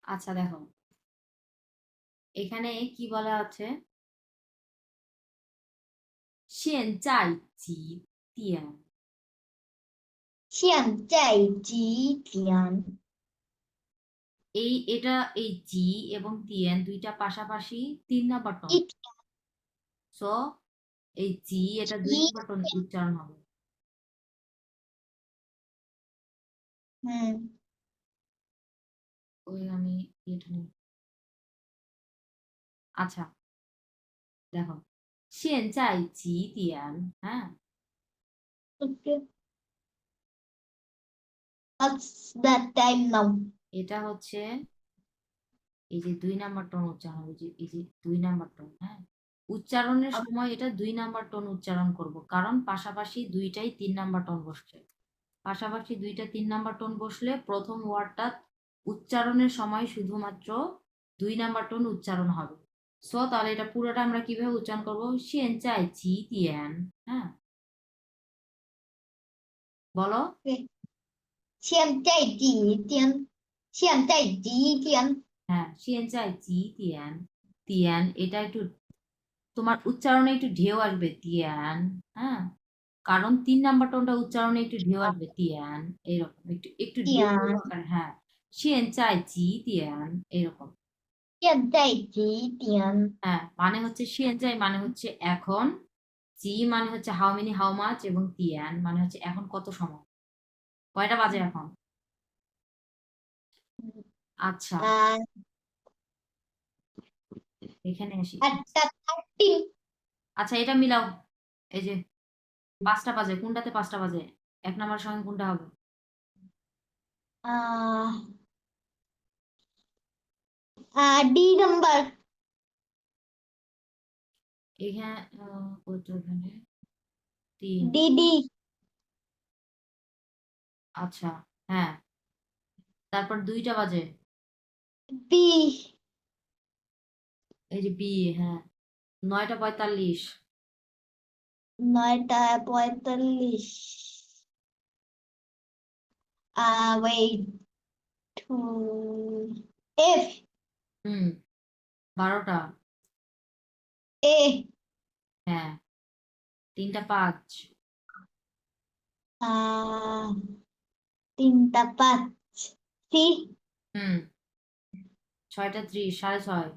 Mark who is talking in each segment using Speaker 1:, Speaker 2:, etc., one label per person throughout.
Speaker 1: আচ্ছা দেখো, এখানে কি বলা আছে? 现在几点？
Speaker 2: 现在几点？
Speaker 1: এই জি এবং তিয়ান দুইটা পাশাপাশি 3 নাম্বার টোন।
Speaker 2: 一
Speaker 1: সো এই জি এটা 2 নাম্বার টোন উচ্চারণ হবে।
Speaker 2: হুম
Speaker 1: ওই আমি এটা নিই। আচ্ছা দেখো, 现在几点? হ্যাঁ,
Speaker 2: okay. What's the time now?
Speaker 1: এটা হচ্ছে এই যে 2 নাম্বার টোন উচ্চারণ হবে, এই যে 2 নাম্বার টোন। হ্যাঁ, উচ্চারণের সময় এটা 2 নাম্বার টোন উচ্চারণ করব, কারণ পাশাপাশি দুইটাই 3 নাম্বার টোন বসছে। পাশাপাশি দুইটা 3 নাম্বার টোন বসলে প্রথম ওয়ার্ডটা উচ্চারণের সময় শুধুমাত্র 2 নাম্বার টোন উচ্চারণ হবে। সো তাহলে এটা পুরোটা আমরা কিভাবে উচ্চারণ করবো? 现在几点? হ্যাঁ, বলো।
Speaker 2: 对，现在几点？现在几点？
Speaker 1: হ্যাঁ, 现在几点? তিয়ান এটা একটু তোমার উচ্চারণে একটু ঢেউ আসবে, তিয়ান। হ্যাঁ, কারণ 3 নাম্বার টোনটা উচ্চারণে একটু ঢেউ আসবে, তিয়ান। এরকম একটু একটু ঢেউ ঢেউ
Speaker 2: 点？আকারে।
Speaker 1: হ্যাঁ, 现在几点? এরকম।
Speaker 2: 现在几点？
Speaker 1: হ্যাঁ, মানে হচ্ছে সিয়েনজাই মানে হচ্ছে এখন, জি মানে হচ্ছে হাউ মেনি হাউ মাচ, এবং তিয়ান মানে হচ্ছে এখন কত সময়, কয়টা বাজে এখন। আচ্ছা,
Speaker 2: 啊
Speaker 1: এখানে আসি।
Speaker 2: 8:30.
Speaker 1: আচ্ছা এটা মিলাও, এই যে 5টা বাজে, কোনটাতে 5টা বাজে? 1 নাম্বার সঙ্গে কোনটা হবে?
Speaker 2: D number.
Speaker 1: এখানে কত, এখানে 3।
Speaker 2: D.
Speaker 1: আচ্ছা, হ্যাঁ, তারপর 2টা বাজে,
Speaker 2: B.
Speaker 1: এই যে বি। হ্যাঁ, 9টা 45।
Speaker 2: 9:45. Wait. F.
Speaker 1: হুম, 12টা।
Speaker 2: A.
Speaker 1: হ্যাঁ, 3টা 5।
Speaker 2: uh, 3:05. C.
Speaker 1: হুম, 6টা 30, 6:30।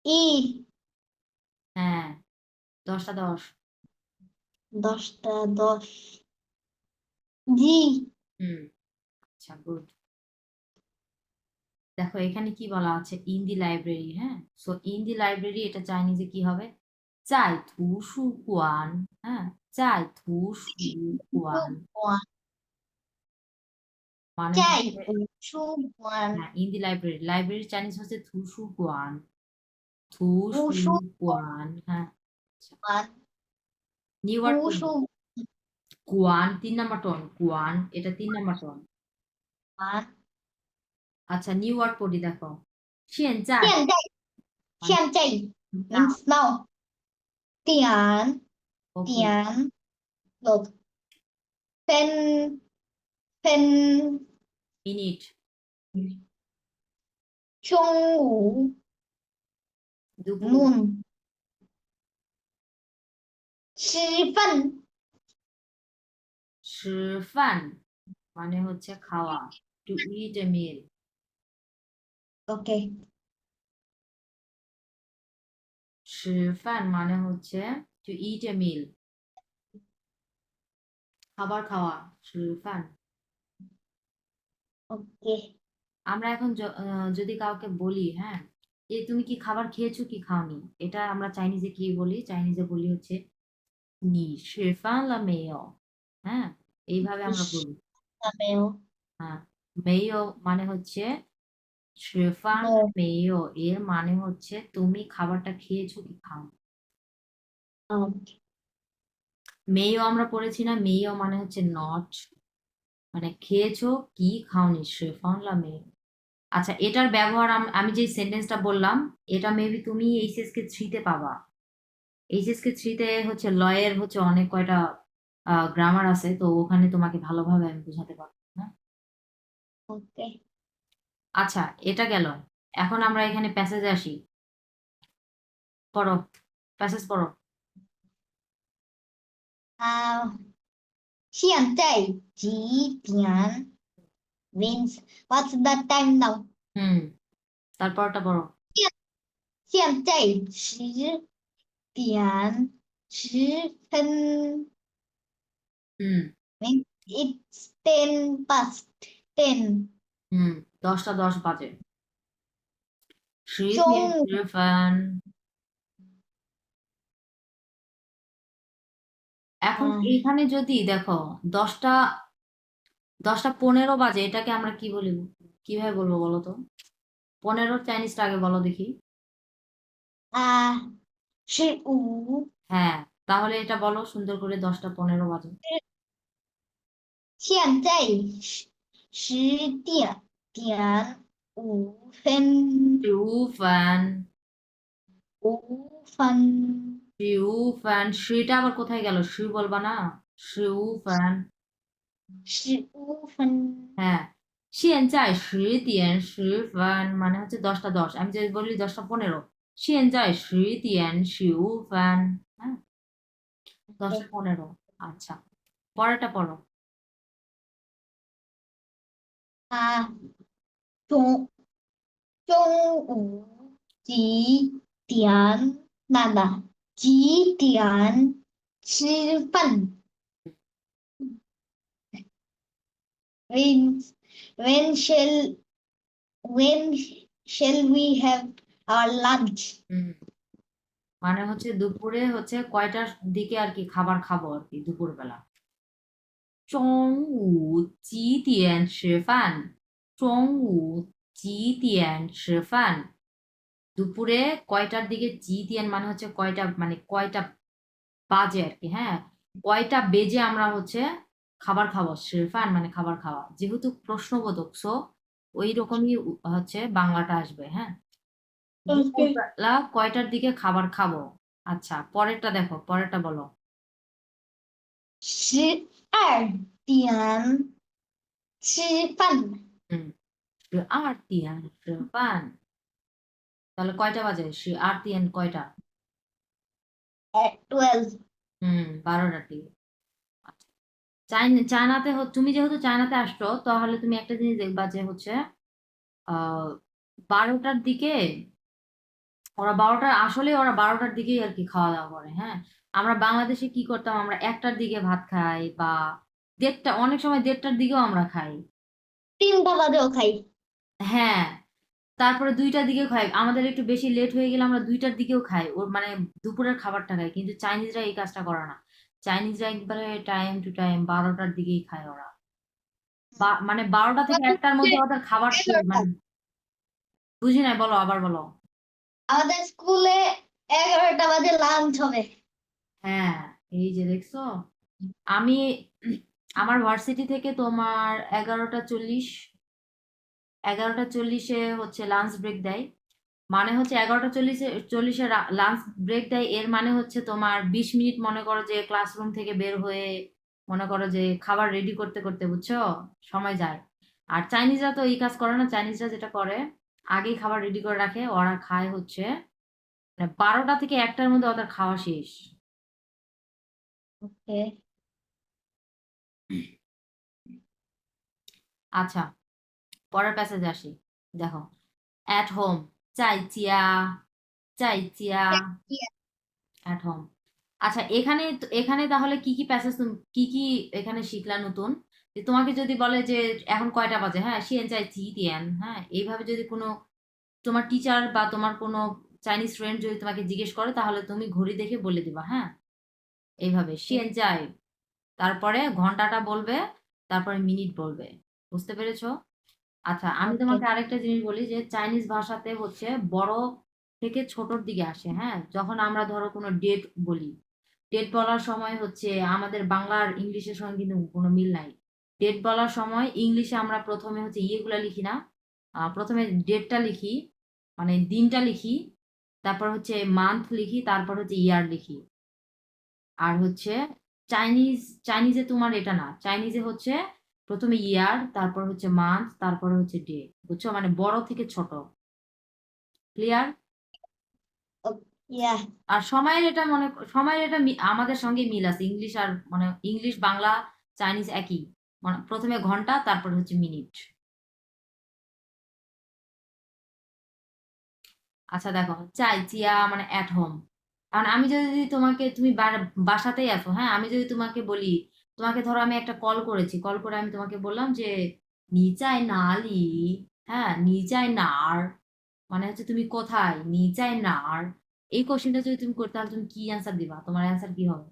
Speaker 2: E.
Speaker 1: হ্যাঁ, 10টা 10।
Speaker 2: 10:10. G.
Speaker 1: হুম, আচ্ছা গুড। দেখো এখানে কি বলা আছে, ইন দি লাইব্রেরি। হ্যাঁ, সো ইন দি লাইব্রেরি এটা চাইনিজে কি হবে? 在图书馆। হ্যাঁ, 在图书馆
Speaker 2: 1.
Speaker 1: মানে
Speaker 2: 在
Speaker 1: হচ্ছে,
Speaker 2: 图书馆。
Speaker 1: হ্যাঁ, in the library, library Chinese হচ্ছে 图书馆।
Speaker 2: 图书
Speaker 1: 图书馆। হ্যাঁ,
Speaker 2: 馆。
Speaker 1: নিউ ওয়ার্ড
Speaker 2: 图
Speaker 1: পড়ি।
Speaker 2: 书
Speaker 1: কোয়ান 3 নাম্বার টোন, কোয়ান এটা 3 নাম্বার টোন।
Speaker 2: 馆。
Speaker 1: আচ্ছা, নিউ ওয়ার্ড পড়ি দেখো, 现在
Speaker 2: 现在
Speaker 1: মানে
Speaker 2: 现在
Speaker 1: নাও।
Speaker 2: means now. 点
Speaker 1: ওকে,
Speaker 2: 点 look. 分
Speaker 1: মিনিট।
Speaker 2: 中午
Speaker 1: দুপুর।
Speaker 2: noon. 吃饭
Speaker 1: 吃饭মানে হচ্ছে খাওয়া, টু ইট এ মিল।
Speaker 2: okay.
Speaker 1: 吃饭মানে হচ্ছে টু ইট এ মিল, খাবার খাওয়া, 吃饭।
Speaker 2: Okay.
Speaker 1: আমরা এখন যদি কাউকে বলি, হ্যাঁ, এ তুমি কি খাবার খেয়েছো কি খাওনি, এটা আমরা চাইনিজে কি বলি? চাইনিজে বলি হচ্ছে 你吃饭了没有? হ্যাঁ, এইভাবে আমরা বলি।
Speaker 2: 那没有
Speaker 1: হ্যাঁ, মেয় মানে হচ্ছে 吃饭了
Speaker 2: no.
Speaker 1: 没有, এর মানে হচ্ছে তুমি খাবারটা খেয়েছো কি খাও। মেয় আমরা পড়েছি না, মেয় মানে হচ্ছে নট, মানে খেয়েছো কি খাওনি, 吃饭了没有? আচ্ছা, এটার ব্যবহার আমি যে সেন্টেন্সটা বললাম, এটা মেবি তুমি এইচএসকে 3-তে পাবা। এইচএসকে 3-তে হচ্ছে লয়ের হচ্ছে অনেক কয়টা গ্রামার আছে, তো ওখানে তোমাকে ভালোভাবে আমি বোঝাতে পারবো। হ্যাঁ,
Speaker 2: Okay.
Speaker 1: আচ্ছা, এটা গেল। এখন আমরা এখানে প্যাসেজে আসি। পড়ো, প্যাসেজ পড়ো।
Speaker 2: 啊，现在几点？Means what's the time now?
Speaker 1: হুম, তারপরটা পড়ো।
Speaker 2: 现在10点10分。
Speaker 1: হুম
Speaker 2: Means it's 10 past 10.
Speaker 1: হুম, 10টা 10 বাজে।
Speaker 2: 中午
Speaker 1: 10点10分。এখন এখানে যদি দেখো 10টা 10টা 15 বাজে, এটাকে আমরা কি বলি, কিভাবে বলবো বলো তো? 15 চাইনিজটা আগে বলো দেখি।
Speaker 2: 15。হ্যাঁ,
Speaker 1: তাহলে এটা বলো সুন্দর করে, 10টা 15 বাজে।
Speaker 2: 现在10点5分。
Speaker 1: 10分。
Speaker 2: 5分。
Speaker 1: 10分সেটা আবার কোথায় গেল? শু বলবা না? 10分。
Speaker 2: 15分。
Speaker 1: হ্যাঁ, 现在10点10分 মানে হচ্ছে 10টা 10। আমি যদি বলি 10টা 15, 现在10点15分। হ্যাঁ, 10টা 15। আচ্ছা, পরেরটা পড়ো।
Speaker 2: 啊，中午几点？那几点吃饭？When when shall when shall we have our lunch?
Speaker 1: হুম, মানে হচ্ছে দুপুরে হচ্ছে কয়টার দিকে আর কি খাবার খাবো আর কি দুপুরবেলা। 中午几点吃饭？中午几点吃饭？দুপুরে কয়টার দিকে, জিতিয়ান মানে হচ্ছে কয়টা, মানে কয়টা বাজে আর কি। হ্যাঁ, কয়টা বেজে আমরা হচ্ছে খাবার খাবো। শিরফান মানে খাবার খাওয়া, যেহেতু প্রশ্নবোধক, সো ওই রকমই হচ্ছে বাংলাটা আসবে। হ্যাঁ,
Speaker 2: Okay.
Speaker 1: দুপুরবেলা কয়টার দিকে খাবার খাবো। আচ্ছা, পরেরটা দেখো, পরেরটা বলো।
Speaker 2: 12点吃饭。
Speaker 1: হুম, 12点吃饭। তাহলে কয়টা বাজে? 12点কয়টা?
Speaker 2: At 12.
Speaker 1: হুম, 12টার দিকে। চায়নাতে তুমি যেহেতু চায়নাতে আসছো, তাহলে তুমি একটা জিনিস দেখবা যে হচ্ছে 12টার দিকে ওরা 12টার দিকেই আর কি খাওয়া দাওয়া করে। হ্যাঁ, আমরা বাংলাদেশে কি করতাম, আমরা 1টার দিকে ভাত খাই, বা 1:30, অনেক সময় 1:30টার দিকেও আমরা খাই।
Speaker 2: 3টা বাজেও খাই।
Speaker 1: হ্যাঁ, তারপরে 2টার দিকে খাই, আমাদের একটু বেশি লেট হয়ে গেলে আমরা 2টার দিকেও খাই, ওর মানে দুপুরের খাবারটা খাই। কিন্তু চাইনিজরা এই কাজটা করে না। চাইনিজরা একবারে টাইম টু টাইম 12টার দিকেই খায় ওরা। মানে 12টা থেকে
Speaker 2: আমাদের
Speaker 1: 1টার মধ্যে ওদের খাবার শেষ,
Speaker 2: 11টা।
Speaker 1: মানে বুঝি নাই, বলো আবার বলো।
Speaker 2: আমাদের স্কুলে 11টা বাজে লাঞ্চ হবে।
Speaker 1: হ্যাঁ, এই যে দেখছো, আমি আমার ভার্সিটি থেকে তোমার 11টা 40, 11টা 40-এ হচ্ছে লাঞ্চ ব্রেক দেয়। মানে হচ্ছে 11টা 40-এ লাঞ্চ ব্রেক দেয়, এর মানে হচ্ছে তোমার 20 মিনিট মনে করো যে ক্লাসরুম থেকে বের হয়ে মনে করো যে খাবার রেডি করতে করতে, বুঝছো, সময় যায়। আর চাইনিজরা তো এই কাজ করে না। চাইনিজরা যেটা করে, আগেই খাবার রেডি করে রাখে, ওরা খায় হচ্ছে মানে 12টা থেকে 1টার মধ্যে ওদের খাওয়া শেষ।
Speaker 2: ওকে।
Speaker 1: আচ্ছা, পরের প্যাসেজে আসি। দেখো, অ্যাট হোম, 在家অ্যাট হোম। আচ্ছা, এখানে তাহলে কি কি প্যাসেজ, কি কি এখানে শিখলা নতুন? যে তোমাকে যদি বলে যে এখন কয়টা বাজে, হ্যাঁ, শিয়েন চাই জি দিয়েন, হ্যাঁ, এইভাবে যদি কোনো তোমার টিচার বা তোমার কোনো চাইনিজ ফ্রেন্ড যদি তোমাকে জিজ্ঞেস করে, তাহলে তুমি ঘড়ি দেখে বলে দিবা। হ্যাঁ, এইভাবে শিয়েন চাই, তারপরে ঘন্টাটা বলবে, তারপরে মিনিট বলবে। বুঝতে পেরেছো? আচ্ছা, আমি
Speaker 2: ওকে।
Speaker 1: তোমাকে আরেকটা জিনিস বলি যে চাইনিজ ভাষাতে হচ্ছে বড় থেকে ছোটর দিকে আসে। হ্যাঁ, যখন আমরা ধরো কোনো ডেট বলি, ডেট বলার সময় হচ্ছে আমাদের বাংলা আর ইংলিশের সঙ্গে কিন্তু কোনো মিল নাই। ডেট বলার সময় ইংলিশে আমরা প্রথমে হচ্ছে ইয়েগুলা লিখি না, প্রথমে ডেটটা লিখি, মানে দিনটা লিখি, তারপর হচ্ছে মান্থ লিখি, তারপর হচ্ছে ইয়ার লিখি। আর হচ্ছে চাইনিজে তোমার এটা না, চাইনিজে হচ্ছে প্রথমে ইয়ার, তারপর হচ্ছে মান্থ, তারপর হচ্ছে ডে, বুঝছো? মানে বড় থেকে ছোট। ক্লিয়ার?
Speaker 2: yeah.
Speaker 1: আর সময়ের এটা আমাদের সঙ্গে মিল আছে, ইংলিশ আর মানে ইংলিশ বাংলা চাইনিজ একই। মানে প্রথমে ঘন্টা, তারপর হচ্ছে মিনিট। আচ্ছা দেখো, চাই চিয়া মানে অ্যাট হোম। কারণ আমি যদি তোমাকে, তুমি বাসাতেই আছো, হ্যাঁ, আমি যদি তোমাকে বলি, তোমাকে ধরো আমি একটা কল করেছি, কল করে আমি তোমাকে বললাম যে নিচাই নালি, হ্যাঁ, নিচাই নার, মানে হচ্ছে তুমি কোথায়, নিচাই নার। এই কোশ্চেনটা যদি তুমি করতে, তাহলে তুমি কি অ্যান্সার দিবা? তোমার অ্যান্সার কি হবে?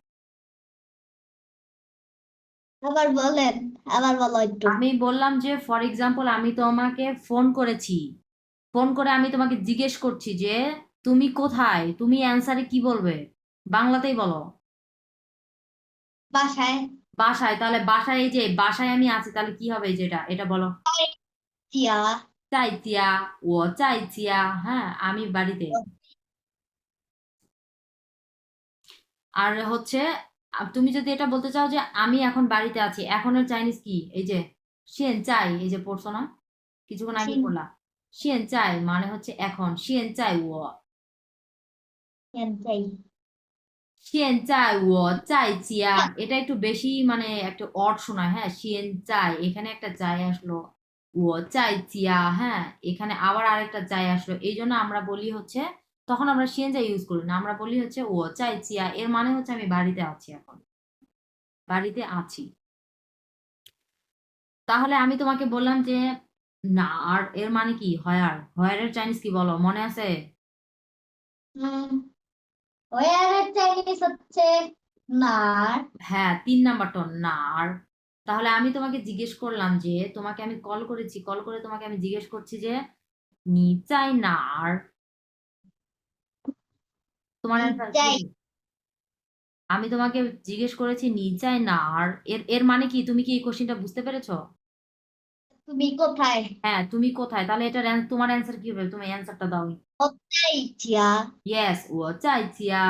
Speaker 2: আবার বলেন, আবার বলো একটু।
Speaker 1: আমি বললাম যে ফর এক্সাম্পল আমি তোমাকে ফোন করেছি, ফোন করে আমি তোমাকে জিজ্ঞেস করছি যে তুমি কোথায়, তুমি অ্যান্সারে কি বলবে? বাংলাতেই বলো।
Speaker 2: বাসায়।
Speaker 1: বাসায়। তাহলে বাসায়, এই যে বাসায় আমি আছি, তাহলে কি হবে? যেটা এটা বলো।
Speaker 2: টিয়া।
Speaker 1: 在家我在家, হ্যাঁ, আমি বাড়িতে। আর হচ্ছে তুমি যদি এটা বলতে চাও যে আমি এখন বাড়িতে আছি, এখনের চাইনিজ কি? এই যে 现在, এই যে পড়ছো না কিছুক্ষণ আগে
Speaker 2: সিন
Speaker 1: পড়লা, 现在মানে হচ্ছে এখন, 现在我,
Speaker 2: ยันใจ
Speaker 1: 现在我在家, এটা একটু বেশি মানে একটা অড শোনায়, হ্যাঁ, 现在এখানে একটা যাই আসলো, 我在家, হ্যাঁ, এখানে আবার আরেকটা যাই আসলো, এই জন্য আমরা বলি হচ্ছে, তখন আমরা 现在ইউজ করি না, আমরা বলি হচ্ছে 我在家, এর মানে হচ্ছে আমি বাড়িতে আছি, এখন বাড়িতে আছি। তাহলে আমি তোমাকে বললাম যে না, আর এর মানে কি? হয়ার, হয়ারের চাইনিজ কি বলো, মনে আছে?
Speaker 2: ওয়ারের চাইনিজ হচ্ছে নার।
Speaker 1: হ্যাঁ, 3 নাম্বার টন, নার। তাহলে আমি তোমাকে জিজ্ঞেস করলাম যে, তোমাকে আমি কল করেছি, কল করে তোমাকে আমি জিজ্ঞেস করছি যে নিচাই নার, তোমার অ্যান্সার কি?
Speaker 2: নিচাই।
Speaker 1: আমি তোমাকে জিজ্ঞেস করেছি নিচাই নার, এর এর মানে কি? তুমি কি এই কোশ্চেনটা বুঝতে পেরেছো?
Speaker 2: তুমি কোথায়?
Speaker 1: হ্যাঁ, তুমি কোথায়, তাহলে এটা তোমার অ্যান্সার কি হবে? তুমি অ্যান্সারটা দাও।
Speaker 2: কোথায় টিয়া?
Speaker 1: ইয়েস, ও চাইচিয়া।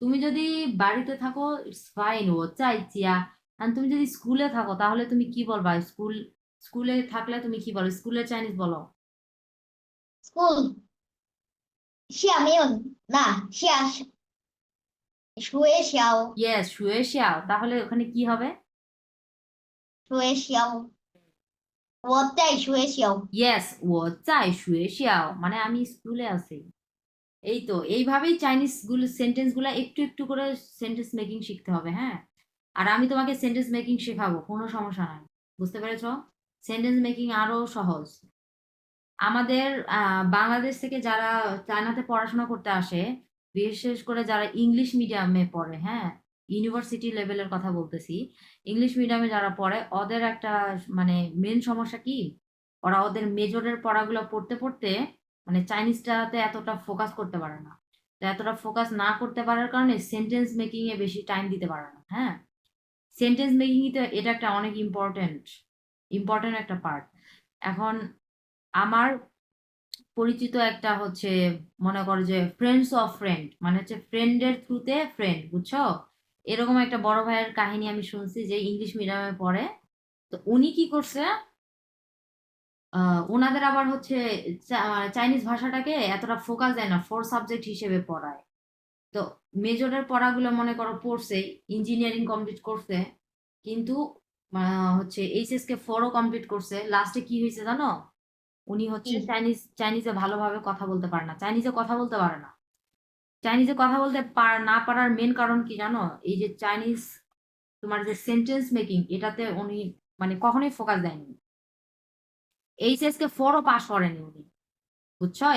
Speaker 1: তুমি যদি বাড়িতে থাকো, ইটস ফাইন, ও চাইচিয়া। আর তুমি যদি স্কুলে থাকো, তাহলে তুমি কি বলবা? স্কুলে থাকলে তুমি কি বলো? স্কুলের চাইনিজ বলো।
Speaker 2: স্কুল। শিয়ামিয়ন। না, শিয়া শুয়ে শিয়াও।
Speaker 1: ইয়েস, শুয়ে শিয়াও। তাহলে ওখানে কি হবে?
Speaker 2: শুয়ে শিয়াও। 我在学校。
Speaker 1: ইয়েস, ও চাই শুয়ে শিয়াও, মানে আমি স্কুলে আছি। এই তো, এইভাবেই চাইনিজ গুলো সেন্টেন্স গুলা একটু একটু করে সেন্টেন্স মেকিং শিখতে হবে, হ্যাঁ। আর আমি তোমাকে সেন্টেন্স মেকিং শেখাবো, কোনো সমস্যা নাই। বুঝতে পেরেছো? সেন্টেন্স মেকিং আরো সহজ। আমাদের বাংলাদেশ থেকে যারা চায়নাতে পড়াশোনা করতে আসে, বিশেষ করে যারা ইংলিশ মিডিয়ামে পড়ে, হ্যাঁ, ইউনিভার্সিটি লেভেলের কথা বলতেছি, ইংলিশ মিডিয়ামে যারা পড়ে, ওদের একটা মানে মেন সমস্যা কি, ওরা ওদের মেজরের পড়াগুলো পড়তে পড়তে মানে চাইনিজটাতে এতটা ফোকাস করতে পারে না। তো এতটা ফোকাস না করতে পারার কারণে সেন্টেন্স মেকিং এ বেশি টাইম দিতে পারে না, হ্যাঁ। সেন্টেন্স মেকিং তো এটা একটা অনেক ইম্পর্টেন্ট, ইম্পর্টেন্ট একটা পার্ট। এখন আমার পরিচিত একটা হচ্ছে, মনে করো যে ফ্রেন্ডস অফ ফ্রেন্ড, মানে হচ্ছে ফ্রেন্ডের থ্রুতে ফ্রেন্ড, বুঝছো? এরকম একটা বড় ভাইয়ের কাহিনী আমি শুনছি, যে ইংলিশ মিডিয়ামে পড়ে। তো উনি কি করছে, ওনাদের আবার হচ্ছে চাইনিজ ভাষাটাকে এতটা ফোকাস দেয় না, 4 সাবজেক্ট হিসেবে পড়ায়। তো মেজরের পড়াগুলো মনে করো পড়ছে, ইঞ্জিনিয়ারিং কমপ্লিট করছে, কিন্তু হচ্ছে এইচএস কে 4ও কমপ্লিট করছে, লাস্টে কি হয়েছে জানো? উনি হচ্ছে চাইনিজে ভালোভাবে কথা বলতে পারে না, চাইনিজে কথা বলতে পারে না। চাইনিজে কথা বলতে না পারার মেন কারণ কি জানো? এই যে চাইনিজ, তোমার যে সেন্টেন্স মেকিং, এটাতে উনি মানে কখনোই ফোকাস দেয়নি। এইচএস কে 4ও পাস করেনি উনি, বুঝছো?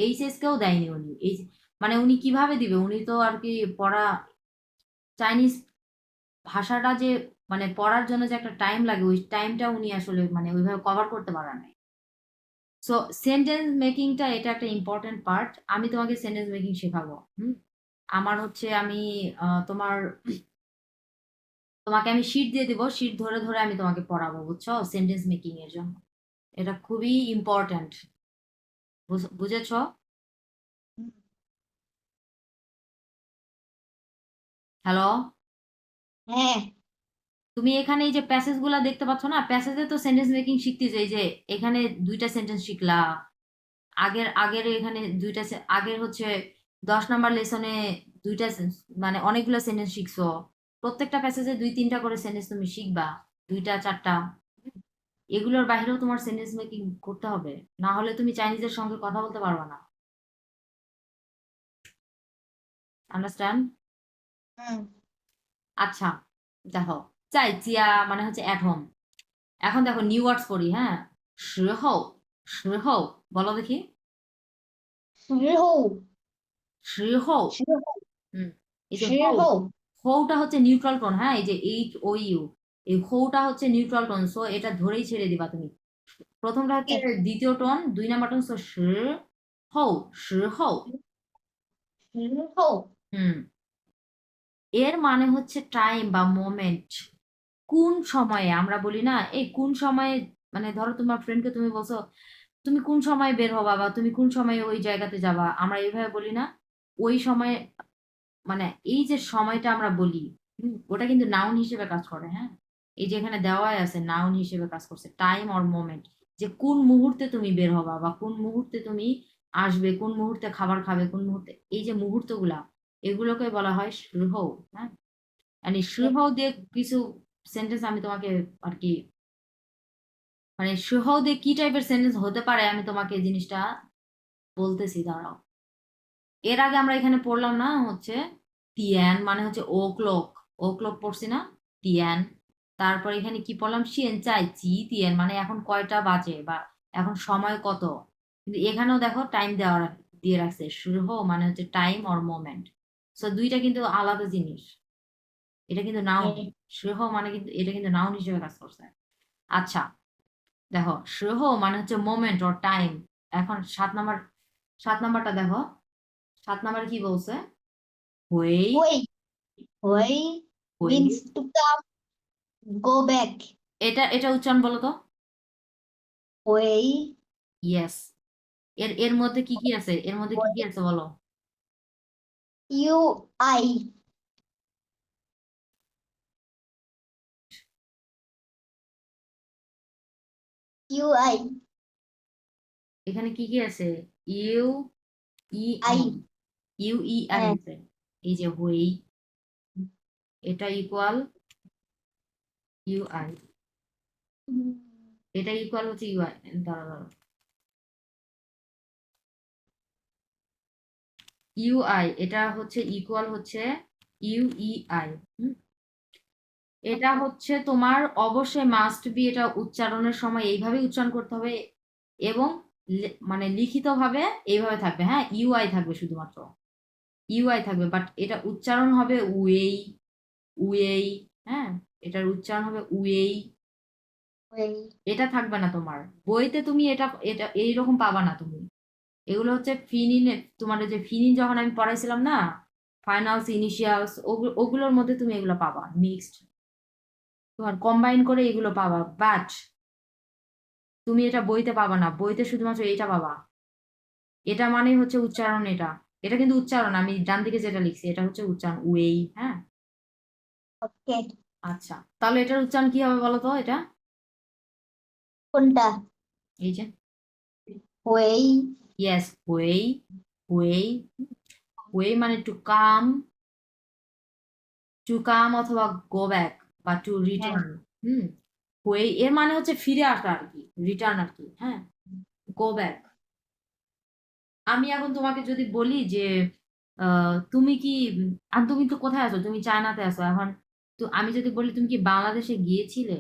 Speaker 1: এইচএস কেও দেয়নি উনি। এই মানে উনি কিভাবে দিবে? উনি তো আর কি পড়া, চাইনিজ ভাষাটা যে মানে পড়ার জন্য যে একটা টাইম লাগে, ওই টাইমটা উনি আসলে মানে ওইভাবে কভার করতে পারে নাই। সো সেন্টেন্স মেকিংটা এটা একটা ইম্পর্টেন্ট পার্ট। আমি তোমাকে সেন্টেন্স মেকিং শেখাবো, হুম। আমার হচ্ছে আমি তোমাকে আমি শিট দিয়ে দিব, শিট ধরে ধরে আমি তোমাকে পড়াবো, বুঝছো, সেন্টেন্স মেকিং এর জন্য। এটা খুবই ইম্পর্টেন্ট। বুঝেছো? হ্যালো?
Speaker 2: হ্যাঁ।
Speaker 1: তুমি এখানে এই যে প্যাসেজ গুলা দেখতে পাচ্ছ না, প্যাসেজে তো সেন্টেন্স মেকিং শিখতেছো। এই যে এখানে দুইটা সেন্টেন্স শিখলা, আগের আগের এখানে দুইটা আগের হচ্ছে 10 নাম্বার লেসনে দুইটা মানে অনেকগুলো সেন্টেন্স শিখছো। প্রত্যেকটা প্যাসেজে 2-3টা করে সেন্টেন্স তুমি শিখবা, 2টা 4টা। এগুলোর বাইরেও তোমার সেন্টেন্স মেকিং করতে হবে, না হলে তুমি চাইনিজের সঙ্গে কথা বলতে পারবে না। আন্ডারস্ট্যান্ড?
Speaker 2: হুম
Speaker 1: আচ্ছা, দেখো, চাই চিয়া মানে হচ্ছে অ্যাট হোম। এখন দেখো নিউ ওয়ার্ডস পড়ি, হ্যাঁ। 时候 时候 বলো দেখি।
Speaker 2: 时候
Speaker 1: 时候
Speaker 2: 时候
Speaker 1: হুম, এই যে হৌ,
Speaker 2: 时候
Speaker 1: হৌটা হচ্ছে নিউট্রাল টোন, হ্যাঁ। এই যে এইচ ও ইউ, এই হৌটা হচ্ছে নিউট্রাল টোন, সো এটা ধরেই ছেড়ে দিবা তুমি। প্রথমটা হচ্ছে দ্বিতীয় টোন, 2 নাম্বার টোন, সো 时候 时候
Speaker 2: 时候
Speaker 1: হুম। এর মানে হচ্ছে টাইম বা মোমেন্ট। কোন সময়ে আমরা বলি না, এই কোন সময়ে, মানে ধরো তোমার ফ্রেন্ডকে তুমি বলছো তুমি কোন সময় বের হবা বা তুমি কোন সময়ে ওই জায়গাতে যাবা, আমরা এইভাবে বলি না। ওই সময়ে মানে এই যে সময়টা আমরা বলি, ওটা কিন্তু নাউন হিসেবে কাজ করে, হ্যাঁ। এই যে এখানে দেওয়াই আছে নাউন হিসেবে কাজ করছে, টাইম অর মোমেন্ট। যে কোন মুহূর্তে তুমি বের হবা বা কোন মুহূর্তে তুমি আসবে, কোন মুহূর্তে খাবার খাবে, কোন মুহূর্তে, এই যে মুহূর্তগুলা, এগুলোকে বলা হয় শুভ, হ্যাঁ। মানে শুভ দিয়ে কিছু সেন্টেন্স আমি তোমাকে আর কি, মানে শুভ দিয়ে কি টাইপের সেন্টেন্স হতে পারে আমি তোমাকে এই জিনিসটা বলতেছি, দাঁড়াও। এর আগে আমরা এখানে পড়লাম না হচ্ছে তিয়ান মানে হচ্ছে ও ক্লক, ও ক্লক পড়ছি না, তিয়ান। তারপর এখানে কি পড়লাম, শিয়েন চাই চি তিয়ান মানে এখন কয়টা বাজে বা এখন সময় কত। কিন্তু এখানেও দেখো টাইম দিয়ে রাখছে, শুরু মানে হচ্ছে টাইম অর মোমেন্ট। সো দুইটা কিন্তু আলাদা জিনিস। এটা কিন্তু নাউন, শুরু মানে কিন্তু এটা কিন্তু নাউন হিসেবে কাজ করছে। আচ্ছা, দেখো শুরু মানে হচ্ছে মোমেন্ট অর টাইম। এখন 7 নাম্বার, 7 নাম্বারটা দেখো, 7 নাম্বারে কি বলছে, হুই,
Speaker 2: 回
Speaker 1: হুই।
Speaker 2: means to come, go back.
Speaker 1: এটা এটা উচ্চারণ বলো তো।
Speaker 2: 回
Speaker 1: ইয়েস। এর এর মধ্যে কি কি আছে, এর মধ্যে কি কি আছে বলো।
Speaker 2: UI UI
Speaker 1: এখানে কি কি আছে, U E I,
Speaker 2: I
Speaker 1: U E I
Speaker 2: হ্যাঁ
Speaker 1: আছে। এই যে হুই, এটা ইকুয়াল ইউ আই, এটা ইকুয়াল হচ্ছে ইউ আই। দাঁড়া দাঁড়া, ইউ আই এটা হচ্ছে ইকুয়াল হচ্ছে ইউ ই আই। এটা
Speaker 2: ওকে
Speaker 1: হচ্ছে তোমার অবশ্যই মাস্ট বি, এটা উচ্চারণের সময় এইভাবে উচ্চারণ করতে হবে এবং মানে লিখিত ভাবে এইভাবে থাকবে, হ্যাঁ। ইউআই থাকবে, শুধুমাত্র ইউআই থাকবে, বাট এটা উচ্চারণ হবে উয়েই, উয়েই, হ্যাঁ। এটার উচ্চারণ হবে উয়েই।
Speaker 2: ওই
Speaker 1: এটা থাকবে না তোমার বইতে, তুমি এটা এটা এইরকম পাবা না তুমি। এগুলো হচ্ছে ফিনিন, তোমার ওই যে ফিনিন যখন আমি পড়াইছিলাম না, ফাইনালস ইনিশিয়ালস, ওগুলোর মধ্যে তুমি এগুলো পাবা মিক্সড, তোমার কম্বাইন করে এগুলো পাবা, বাট তুমি এটা বইতে পাবা না, বইতে শুধুমাত্র এইটা পাবা। এটা মানেই হচ্ছে উচ্চারণ, এটা এটা কিন্তু উচ্চারণ, আমি ডান দিকে যেটা লিখছি এটা হচ্ছে উচ্চারণ ওয়েই, হ্যাঁ।
Speaker 2: ওকে
Speaker 1: আচ্ছা, তাহলে এটার উচ্চারণ কি হবে বলো তো, এটা
Speaker 2: কোনটা
Speaker 1: এই যে
Speaker 2: ওই
Speaker 1: ইয়েস ওয়েই, ওয়েই, ওয়েই মানে টু কাম অথবা গো ব্যাক বা টু
Speaker 2: হ্যাঁ
Speaker 1: রিটার্ন। হুম, ওয়েই এর মানে হচ্ছে ফিরে আসা আর কি, রিটার্ন আর কি, হ্যাঁ। Go back. আমি এখন তোমাকে যদি বলি যে তুমি কি আর তুমি তো কোথায় আছো, তুমি চায়নাতে আছো এখন, তো আমি যদি বলি তুমি কি বাংলাদেশে গিয়েছিলে,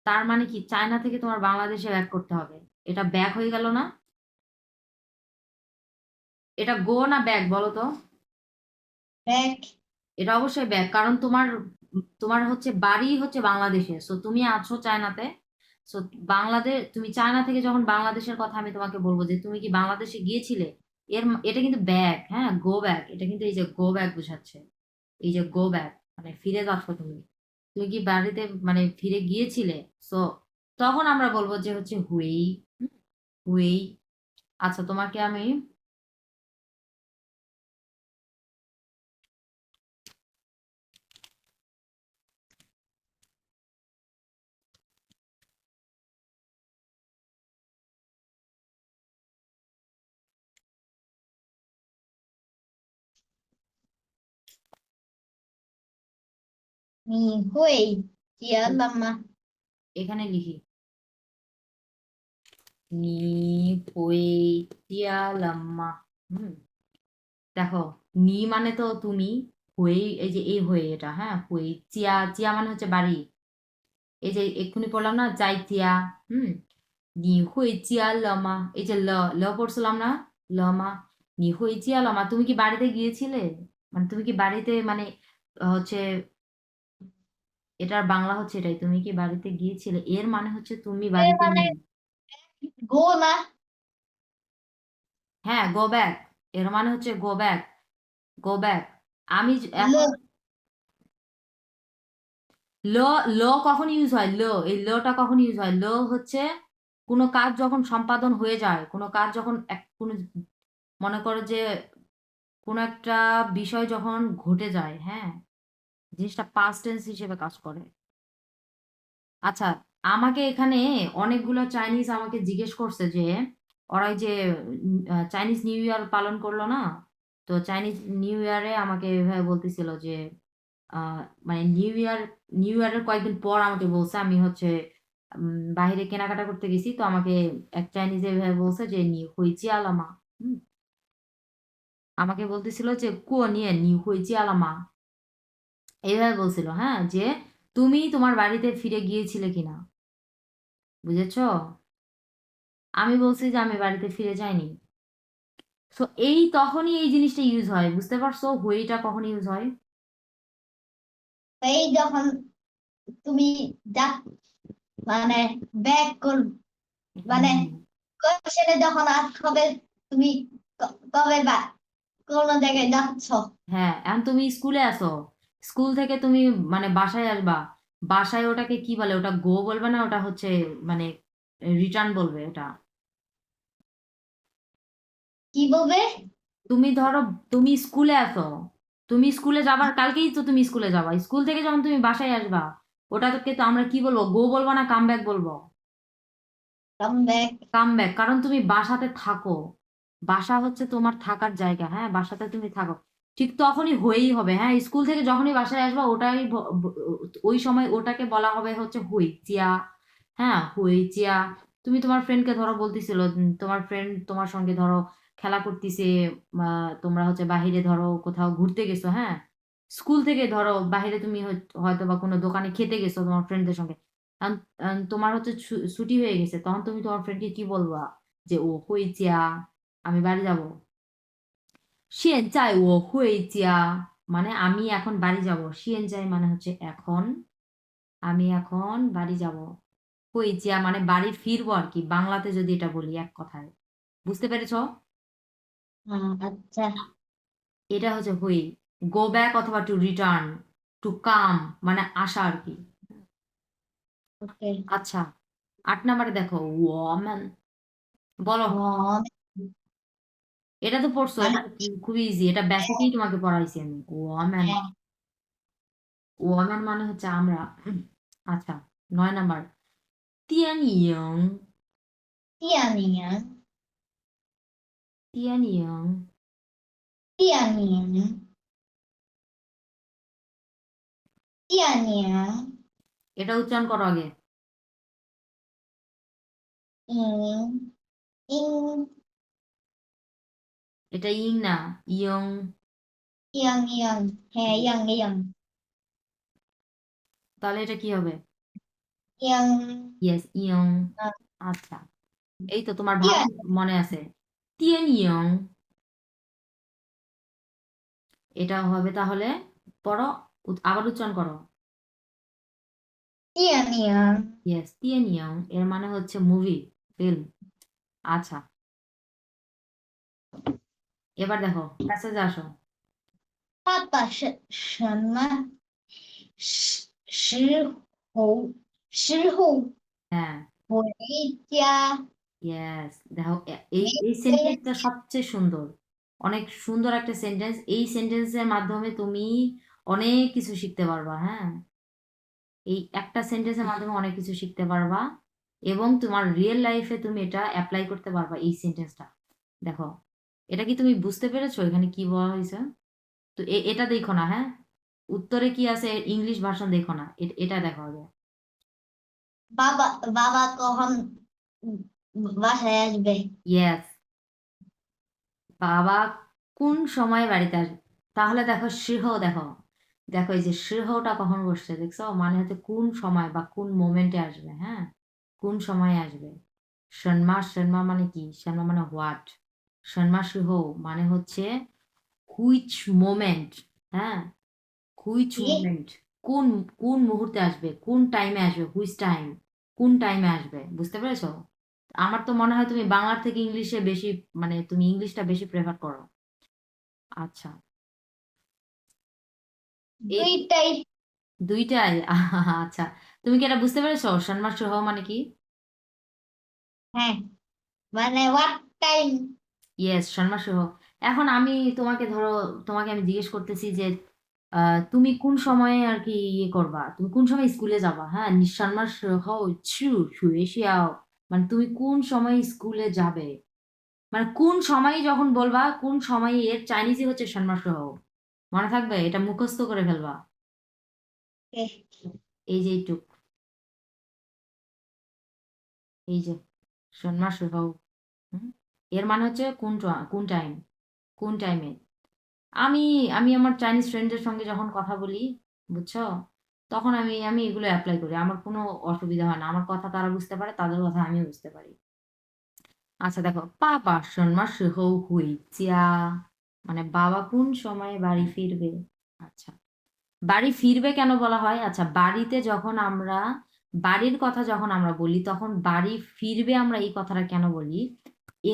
Speaker 1: তার মানে কি চায়না থেকে তোমার বাংলাদেশে ব্যাক করতে হবে। এটা ব্যাক হয়ে গেল না? এটা গো না ব্যাক বলো তো।
Speaker 2: ব্যাক
Speaker 1: এটা অবশ্যই ব্যাক, কারণ তোমার তোমার হচ্ছে বাড়ি হচ্ছে বাংলাদেশে, সো তুমি আছো চায়নাতে। সো বাংলাদেশ, তুমি চায়না থেকে যখন বাংলাদেশের কথা আমি তোমাকে বলবো যে তুমি কি বাংলাদেশে গিয়েছিলে, এটা কিন্তু ব্যাক, হ্যাঁ, গো ব্যাক। এটা কিন্তু এই যে গো ব্যাক বুঝাচ্ছে, এই যে গো ব্যাক মানে ফিরে যাচ্ছ তুমি, তুমি কি বাড়িতে মানে ফিরে গিয়েছিলে। সো তখন আমরা বলবো যে হচ্ছে হুই, হুই। আচ্ছা, তোমাকে আমি
Speaker 2: 你会结了吗？
Speaker 1: এখানে লিখি নি হই তিয়ালাম্মা। হুম, দেখো নি মানে তো তুমি, হই এই যে এই হয়ে এটা, হ্যাঁ হই চিয়া, চিয়া মানে হচ্ছে বাড়ি। এই যে এক্ষুনি পড়লাম না যাই চিয়া। হুম, নি হই চিয়া লমা, এই যে ল, ল পড়ছিলাম না, লমা। নি হই চিয়া লমা, তুমি কি বাড়িতে গিয়েছিলে, মানে তুমি কি বাড়িতে মানে হচ্ছে এটার বাংলা হচ্ছে এটাই, তুমি কি বাড়িতে গিয়েছিলে, এর মানে হচ্ছে তুমি বাড়িতে
Speaker 2: মানে
Speaker 1: নেই।
Speaker 2: গো না?
Speaker 1: হ্যাঁ গো ব্যাক, এর মানে হচ্ছে গো ব্যাক, গো ব্যাক। আমি
Speaker 2: ল
Speaker 1: এখন ল, ল কখন ইউজ হয়, ল, এই লটা কখন ইউজ হয়, ল হচ্ছে কোনো কাজ যখন সম্পাদন হয়ে যায়, কোনো কাজ যখন কোনো মনে করো যে কোনো একটা বিষয় যখন ঘটে যায়, হ্যাঁ, জিনিসটা পাস্ট টেন্স হিসেবে কাজ করে। আচ্ছা, আমাকে এখানে অনেকগুলো চাইনিজ আমাকে জিজ্ঞেস করছে যে ওরা ওই যে চাইনিজ নিউ ইয়ার পালন করলো না, তো চাইনিজ নিউ ইয়ারে আমাকে এভাবে বলতেছিল যে মানে নিউ ইয়ারের কয়েকদিন পর আমাকে বলছে, আমি হচ্ছে বাইরে কেনাকাটা করতে গেছি, তো আমাকে এক চাইনিজে এভাবে বলছে যে নি হইচি আলামা। হুম, আমাকে বলতেছিল যে কো নিয়ে নি হইচি আলামা, এইভাবে বলছিল, হ্যাঁ, যে তুমি তোমার বাড়িতে ফিরে গিয়েছিলে কিনা, বুঝেছো? আমি বলছি যে আমি বাড়িতে ফিরে যাইনি। সো এই তখনই এই জিনিসটা ইউজ হয়, বুঝতে পারছো হইটা কখন ইউজ হয়?
Speaker 2: এই যখন তুমি যা মানে ব্যাক কর মানে
Speaker 1: হুম,
Speaker 2: কোশ্চেনে যখন আস হবে তুমি কবে বা কোন জায়গায় যাচ্ছ?
Speaker 1: হ্যাঁ, এখন তুমি স্কুলে আসো, স্কুল থেকে তুমি মানে বাসায় আসবা, বাসায় ওটাকে কি বলে, ওটা গো বলবে না, ওটা হচ্ছে মানে রিটার্ন বলবে ওটা।
Speaker 2: কি বলবে?
Speaker 1: তুমি ধরো তুমি স্কুলে আসো, তুমি স্কুলে যাবার কালকেই তো তুমি স্কুলে যাবা, স্কুল থেকে যখন তুমি বাসায় আসবা, ওটাকে তো আমরা কি বলবো, গো বলবো না কাম ব্যাক বলবো?
Speaker 2: Come back.
Speaker 1: কাম ব্যাক, কারণ তুমি বাসাতে থাকো, বাসা হচ্ছে তোমার থাকার জায়গা, হ্যাঁ, বাসাতে তুমি থাকো, ঠিক তখনই হয়েই হবে। হ্যাঁ, স্কুল থেকে যখনই বাসায় আসবা ওটাই ওই সময় ওটাকে বলা হবে হচ্ছে হুই চিয়া। হ্যাঁ হুই চিয়া। তুমি তোমার ফ্রেন্ডকে ধরো বলতেছিল, তোমার ফ্রেন্ড তোমার সঙ্গে ধরো খেলা করতেছে, তোমরা হচ্ছে বাহিরে ধরো কোথাও ঘুরতে গেছো, হ্যাঁ, স্কুল থেকে ধরো বাহিরে তুমি হয়তো বা কোনো দোকানে খেতে গেছো তোমার ফ্রেন্ডদের সঙ্গে, তোমার হচ্ছে ছুটি হয়ে গেছে, তখন তুমি তোমার ফ্রেন্ডকে কি বলবা, যে ও হুই চিয়া, আমি বাড়ি যাব। 现在我回家মানে আমি এখন বাড়ি যাব, 现在মানে হচ্ছে এখন, আমি এখন বাড়ি যাব, হইজিয়া মানে বাড়ি ফিরবো আর কি, বাংলাতে যদি এটা বলি এক কথায়, বুঝতে পেরেছো?
Speaker 2: আচ্ছা।
Speaker 1: এটা হচ্ছে হুই, গো ব্যাক অথবা টু রিটার্ন, টু কাম মানে আসা আর কি।
Speaker 2: ওকে।
Speaker 1: আচ্ছা, 8 নম্বরে দেখো ওয়ামেন, বলো। এটা তো পড়ছো, এটা
Speaker 2: মানে
Speaker 1: তো খুবই ইজি, এটা বেসিকেই তোমাকে পড়াইছি আমি, ওয়ামেন।
Speaker 2: হ্যাঁ।
Speaker 1: ওয়ামেন মানে হচ্ছে আমরা। আচ্ছা, 9 নম্বর, 电影，
Speaker 2: 电影
Speaker 1: 电影，
Speaker 2: 电影电影
Speaker 1: এটা উচ্চারণ করো আগে।
Speaker 2: 影音
Speaker 1: এটা ইং না, ইয়ং।
Speaker 2: 影 হ্যাঁ 影
Speaker 1: তাহলে এটা কি হবে?
Speaker 2: 影
Speaker 1: ইয়েস, ইয়ং। আচ্ছা, এই তো তোমার ভালো মনে আছে, 电影, এটা হবে তাহলে, পড়ো, আবার উচ্চারণ করো।
Speaker 2: 电影
Speaker 1: ইয়েস, 电影, এর মানে হচ্ছে মুভি, ফিল্ম। আচ্ছা, এবার দেখো প্যাসেজে আসো।
Speaker 2: 他把什么时候
Speaker 1: হ্যাঁ,
Speaker 2: 回家？ইয়েস,
Speaker 1: দেখো এই এই সেন্টেন্সটা সবচেয়ে সুন্দর, অনেক সুন্দর একটা সেন্টেন্স, এই সেন্টেন্সের মাধ্যমে তুমি অনেক কিছু শিখতে পারবা, হ্যাঁ, এই একটা সেন্টেন্সের মাধ্যমে অনেক কিছু শিখতে পারবা, এবং তোমার রিয়েল লাইফে তুমি এটা অ্যাপ্লাই করতে পারবা এই সেন্টেন্সটা। দেখো, এটা কি তুমি বুঝতে পেরেছো এখানে কি বলা হয়েছে? তো এটা দেখো না, হ্যাঁ, উত্তরে কি আছে ইংলিশ ভার্সন দেখো না, এটা দেখো আগে।
Speaker 2: বাবা বাবা কখন বাসায় আসবে?
Speaker 1: ইয়েস, বাবা কোন সময় বাড়িতে আসবে। তাহলে দেখো সিংহ, দেখো দেখো এই যে সিংহটা কখন বসছে দেখছো, মানে হচ্ছে কোন সময় বা কোন মোমেন্টে আসবে, হ্যাঁ, কোন সময় আসবে। সন্মা, সন্মা মানে কি, সন্মা মানে হোয়াট, সন্মা সিংহ মানে হচ্ছে হুইচ মোমেন্ট, হ্যাঁ, হুইচ
Speaker 2: কি?
Speaker 1: মোমেন্ট, কোন কোন মুহূর্তে আসবে, কোন টাইমে আসবে, হুইচ টাইম, কোন টাইমে আসবে, বুঝতে পেরেছো? আমার তো মনে হয় তুমি বাংলার থেকে ইংলিশে বেশি, মানে তুমি ইংলিশটা বেশি প্রেফার করো। আচ্ছা, এই
Speaker 2: দুইটাই।
Speaker 1: দুইটাই আচ্ছা, তুমি কি এটা বুঝতে পেরেছো সন্মাস সহ মানে কি?
Speaker 2: হ্যাঁ, মানে হোয়াট টাইম?
Speaker 1: ইয়েস, সন্মাস সহ। এখন আমি তোমাকে ধরো, তোমাকে আমি জিজ্ঞেস করতেছি যে তুমি কোন সময়ে আর কি ইয়ে করবা, তুমি কোন সময় স্কুলে যাবা, হ্যাঁ, সন্মাস সহ ছু ছু এশিয়াও, মানে তুমি কোন সময় স্কুলে যাবে, মানে কোন সময় যখন বলবা কোন সময়, এর চাইনিজই হচ্ছে সন্মাস সহ, মনে থাকবে, এটা মুখস্থ করে ফেলবা। এই যে এইটুক, এই যে সন্মাস সহ, হুম, এর মানে হচ্ছে কোন টাইম, কোন টাইমে। আমি আমি আমার চাইনিজ ফ্রেন্ডদের সঙ্গে যখন কথা বলি, বুঝছো, তখন আমি আমি এগুলো অ্যাপ্লাই করি, আমার কোনো অসুবিধা হয় না, আমার কথা তারা বুঝতে পারে, তাদের কথা আমিও বুঝতে পারি। আচ্ছা দেখো, পাপা সন্মা হৌ হুই চিয়া, মানে বাবা কোন সময়ে বাড়ি ফিরবে। আচ্ছা, বাড়ি ফিরবে কেন বলা হয়, আচ্ছা বাড়িতে যখন আমরা, বাড়ির কথা যখন আমরা বলি তখন বাড়ি ফিরবে আমরা এই কথাটা কেন বলি,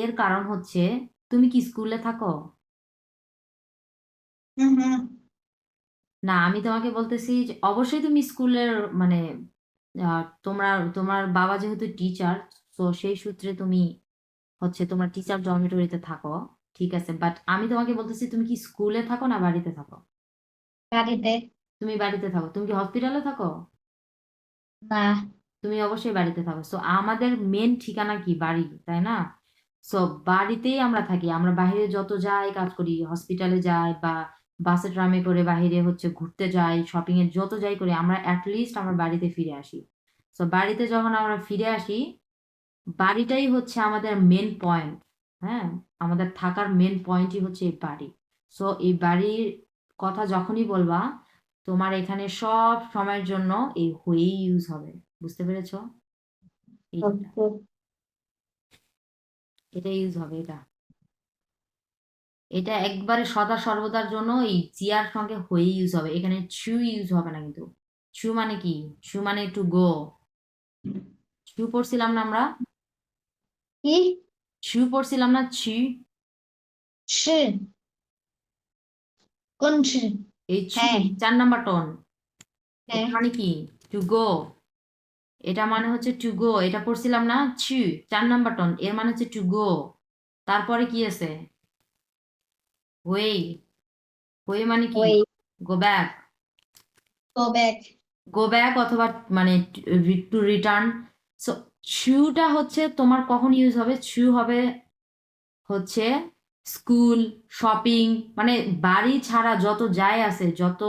Speaker 1: এর কারণ হচ্ছে, তুমি কি স্কুলে থাকো?
Speaker 2: হুম হুম।
Speaker 1: না, আমি তোমাকে বলতেছি যে অবশ্যই তুমি স্কুলের, মানে তোমরা, তোমার বাবা যেহেতু টিচার, তো সেই সূত্রে তুমি হচ্ছে তোমার টিচার ডরমিটরিতে থাকো, ঠিক আছে, বাট আমি তোমাকে বলতেছি তুমি কি স্কুলে থাকো না বাড়িতে থাকো?
Speaker 2: গাড়িতে।
Speaker 1: তুমি বাড়িতে থাকো, তুমি কি হসপিটালে থাকো?
Speaker 2: না।
Speaker 1: তুমি অবশ্যই বাড়িতে থাকো, সো আমাদের মেন ঠিকানা কি, বাড়ি, তাই না? সো বাড়িতেই আমরা থাকি, আমরা বাইরে যত যাই কাজ করি, হসপিটালে যাই বা বাসে ট্রামে করে বাইরে হচ্ছে ঘুরতে যাই, শপিং এ যত যাই করি, আমরা অ্যাটলিস্ট আমরা বাড়িতে ফিরে আসি। সো বাড়িতে যখন আমরা ফিরে আসি, বাড়িটাই হচ্ছে আমাদের মেন পয়েন্ট, হ্যাঁ, আমাদের থাকার মেন পয়েন্টই হচ্ছে এই বাড়ি। সো এই বাড়ির কথা যখনই বলবা, তোমার এখানে সব সময়ের জন্য এই হয়েই ইউজ হবে, বুঝতে পেরেছো? এইটা, এটা ইউজ হবে, এটা, এটা একবারে সদা সর্বদার জন্য এই চিয়ার সঙ্গে হয়ে ইউজ হবে, এখানে ছু ইউজ হবে না কিন্তু। ছু মানে কি, ছু মানে টু গো, ছু পড়ছিলাম না আমরা,
Speaker 2: কি?
Speaker 1: ছু পড়ছিলাম না, ছু,
Speaker 2: ছি। কোন ছি?
Speaker 1: এই ছু
Speaker 2: হ্যাঁ
Speaker 1: 4 নাম্বার টন, এটা
Speaker 2: হ্যাঁ।
Speaker 1: মানে কি, টু গো, এটা মানে হচ্ছে টু গো, এটা পড়ছিলাম না, ছু 4 নাম্বার টন, এর মানে হচ্ছে টু গো। তারপরে কি আছে, ওয়ে, ওয়ে মানে কি,
Speaker 2: ওই
Speaker 1: go back,
Speaker 2: go back.
Speaker 1: Go back অথবা মানে টু রিটার্ন। সো ছুটা হচ্ছে তোমার কখন ইউজ হবে, ছু হবে হচ্ছে স্কুল, শপিং, মানে বাড়ি ছাড়া যত যাই আছে, যত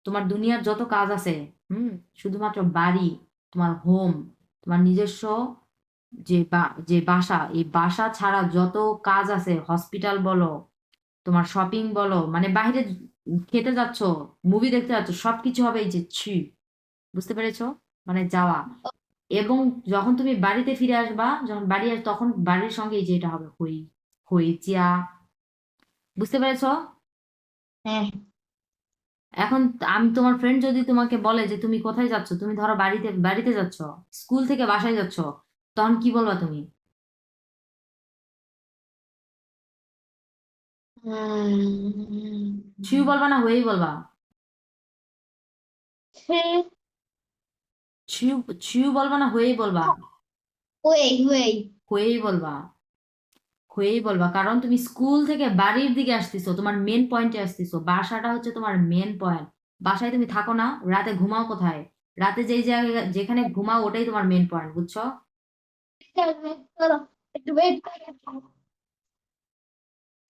Speaker 1: তোমার দুনিয়ার যত কাজ আছে, হুম, শুধুমাত্র বাড়ি, তোমার হোম, তোমার নিজস্ব যে বাসা, এই বাসা ছাড়া যত কাজ আছে, হসপিটাল বলো, তোমার শপিং বলো, মানে বাইরে খেতে যাচ্ছ, মুভি দেখতে যাচ্ছ, সবকিছু হবে এই যে ছি, বুঝতে পেরেছো, মানে যাওয়া। এবং যখন তুমি বাড়িতে ফিরে আসবা, যখন বাড়ি আস তখন বাড়ির সঙ্গে এই যে এটা হবে হই, হই চিয়া, বুঝতে পেরেছো?
Speaker 2: হ্যাঁ।
Speaker 1: এখন আমি, তোমার ফ্রেন্ড যদি তোমাকে বলে যে তুমি কোথায় যাচ্ছ, তুমি ধরো বাড়িতে বাড়িতে যাচ্ছ, স্কুল থেকে বাসায় যাচ্ছ, তখন কি বলবা তুমি? ছুঁ বলবা না হয়েই বলবা?
Speaker 2: ছি।
Speaker 1: ছুঁ, ছুঁ বলবা না হয়েই বলবা?
Speaker 2: ওই ওই।
Speaker 1: হয়েই বলবা, হয়েই বলবা, কারণ তুমি স্কুল থেকে বাড়ির দিকে আসতেছো, তোমার মেন পয়েন্টে আসতেছো, বাসাটা হচ্ছে তোমার মেন পয়েন্ট। বাসায় তুমি থাকো না, রাতে ঘুমাও কোথায়, রাতে যেই জায়গায় যেখানে ঘুমাও ওটাই তোমার মেন পয়েন্ট, বুঝছো?
Speaker 2: একটু ওয়েট করো।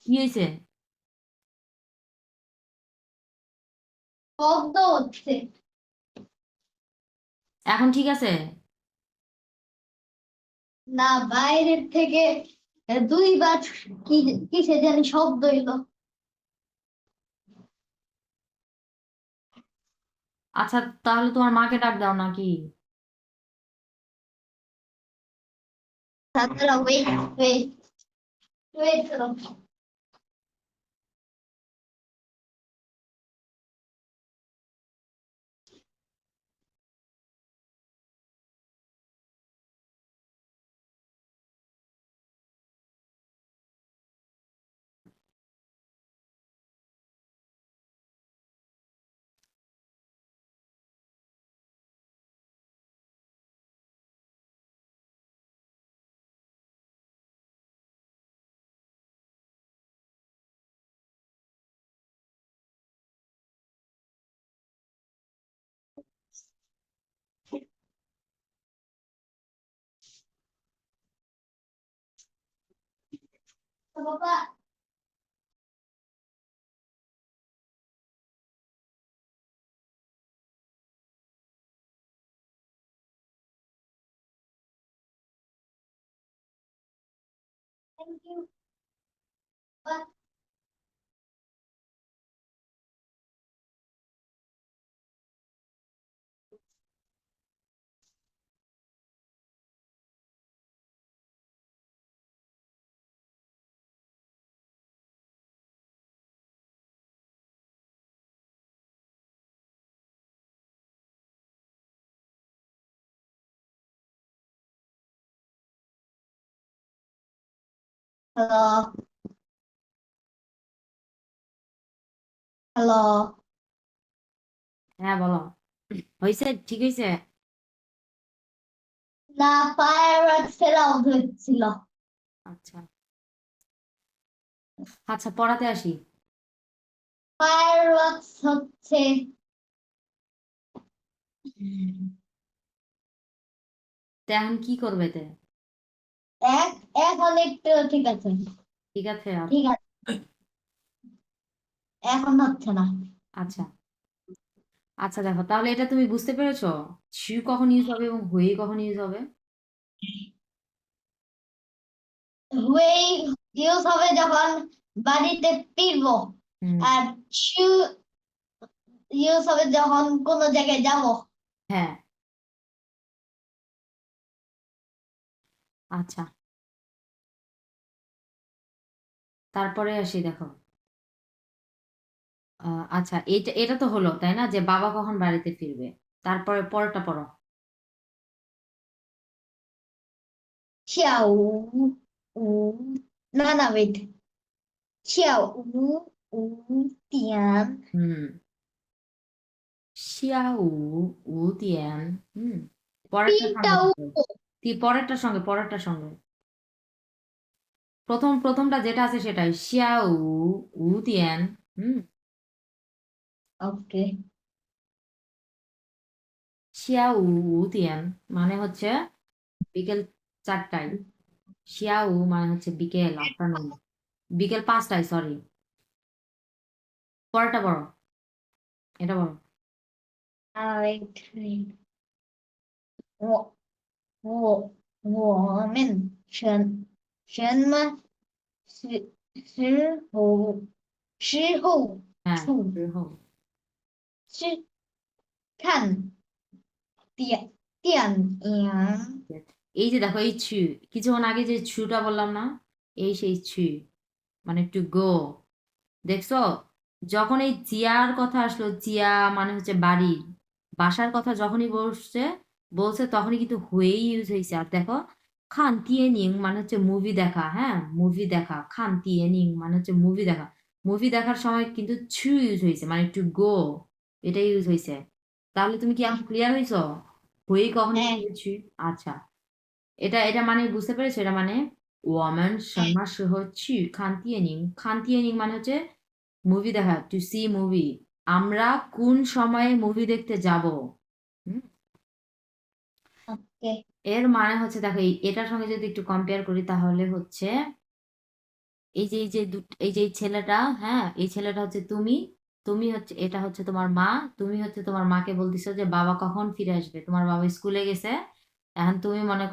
Speaker 1: কি হয়েছে?
Speaker 2: শব্দ হচ্ছে
Speaker 1: এখন ঠিক আছে?
Speaker 2: না, বাইরের থেকে দুইবার কি কিসে জানি শব্দ এলো।
Speaker 1: আচ্ছা, তাহলে তোমার মাকে ডাক দাও নাকি?
Speaker 2: তাছাড়া ওয়েট ওয়েট ওয়েট করো। তো বাবা, থ্যাংক ইউ। Hello hello.
Speaker 1: হ্যাঁ, বলো। হয়েছে? ঠিক হয়েছে?
Speaker 2: না, ফায়ার ফেরাও হচ্ছিল।
Speaker 1: আচ্ছা আচ্ছা, পড়াতে আসি।
Speaker 2: ফায়ার হচ্ছে
Speaker 1: তো এখন কি করবে তে?
Speaker 2: এক এখন একটু ঠিক আছে।
Speaker 1: ঠিক আছে।
Speaker 2: ঠিক আছে, এখন হচ্ছে না।
Speaker 1: আচ্ছা আচ্ছা, দেখো তাহলে এটা তুমি বুঝতে পেরেছো, ছু কখন ইউজ হবে এবং হুই কখন ইউজ হবে?
Speaker 2: হুই ইউজ হবে যখন বাড়িতে ফিরবো,
Speaker 1: হুম।
Speaker 2: আর শু ইউজ হবে যখন কোনো জায়গায় যাব।
Speaker 1: হ্যাঁ। আচ্ছা, তারপরে আসি দেখো। আচ্ছা, এটা এটা তো হলো তাই না, যে বাবা কখন বাড়িতে ফিরবে। তারপরে পরেরটা পড়ো।
Speaker 2: 下午那wait，下午5点
Speaker 1: হুম। 下午5点। হুম। পরেরটার সঙ্গে
Speaker 2: তিনটা
Speaker 1: দেখো। পরেরটার সঙ্গে প্রথমটা যেটা আছে সেটাই 下午5点। হুম।
Speaker 2: ওকে।
Speaker 1: 下午5点মানে হচ্ছে বিকেল 4টায়। শিয়াউ মানে হচ্ছে বিকেল, আফটারনুন, বিকেল 5টায়, সরি। পরেরটা বড়, এটা বড়।
Speaker 2: wait，我们什么时候
Speaker 1: হ্যাঁ,
Speaker 2: 出去看电影？এই
Speaker 1: যে দেখো এই ছু, কিছুক্ষণ আগে যে ছুটা বললাম না, এই সেই ছু মানে টু গো। দেখছো, যখন এই জিয়ার কথা আসলো, জিয়া মানে হচ্ছে বাড়ি, বাসার কথা যখনই বলছে তখনই কিন্তু হয়েই ইউজ হয়েছে। আর দেখো, খান তিয়েনিং মানে হচ্ছে মুভি দেখা, হ্যাঁ মুভি দেখা, খান তিয়েনিং মানে হচ্ছে মুভি দেখা, মুভি দেখার সময় কিন্তু ছু ইউজ হয়েছে মানে টু গো, এটা ইউজ হয়েছে। তাহলে তুমি কি এখন ক্লিয়ার হয়েছো হয়েই কখন ইউজ
Speaker 2: হ্যাঁ
Speaker 1: হয়েছে? আচ্ছা, এটা এটা মানে বুঝতে পেরেছো, এটা মানে 我们什么时候去看电影? 看电影মানে হচ্ছে মুভি দেখা, টু সি মুভি। আমরা কোন সময়ে মুভি দেখতে যাব? হুম।
Speaker 2: ওকে।
Speaker 1: এর মানে হচ্ছে দেখো, এটার সঙ্গে যদি একটু কম্পেয়ার করি তাহলে হচ্ছে এই যে এই যে ছেলেটা, হ্যাঁ এই ছেলেটা হচ্ছে তুমি, তুমি হচ্ছে এটা হচ্ছে তোমার মা, তুমি হচ্ছে তোমার মাকে বলতেছো যে বাবা কখন ফিরে আসবে, তোমার বাবা স্কুলে গেছে। এখন তুমি মানে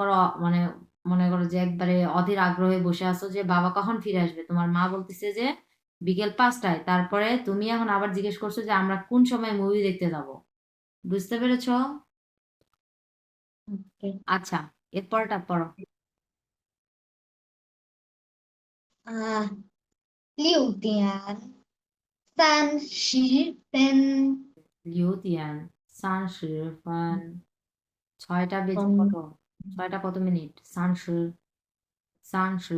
Speaker 1: মনে করো যে একবারে অধীর আগ্রহে বসে আছো যে বাবা কখন ফিরে আসবে, তোমার মা বলতেছে যে বিকেল 5টায়। তারপরে তুমি এখন আবার জিজ্ঞেস করছো যে আমরা কোন সময় মুভি দেখতে যাব। বুঝতে পেরেছো?
Speaker 2: ওকে
Speaker 1: আচ্ছা, এরপরটা পড়ো।
Speaker 2: 啊，6点30分，6
Speaker 1: 点30分，ছয়টা বেজে কত?
Speaker 2: 嗯
Speaker 1: ছয়টা কত মিনিট?三十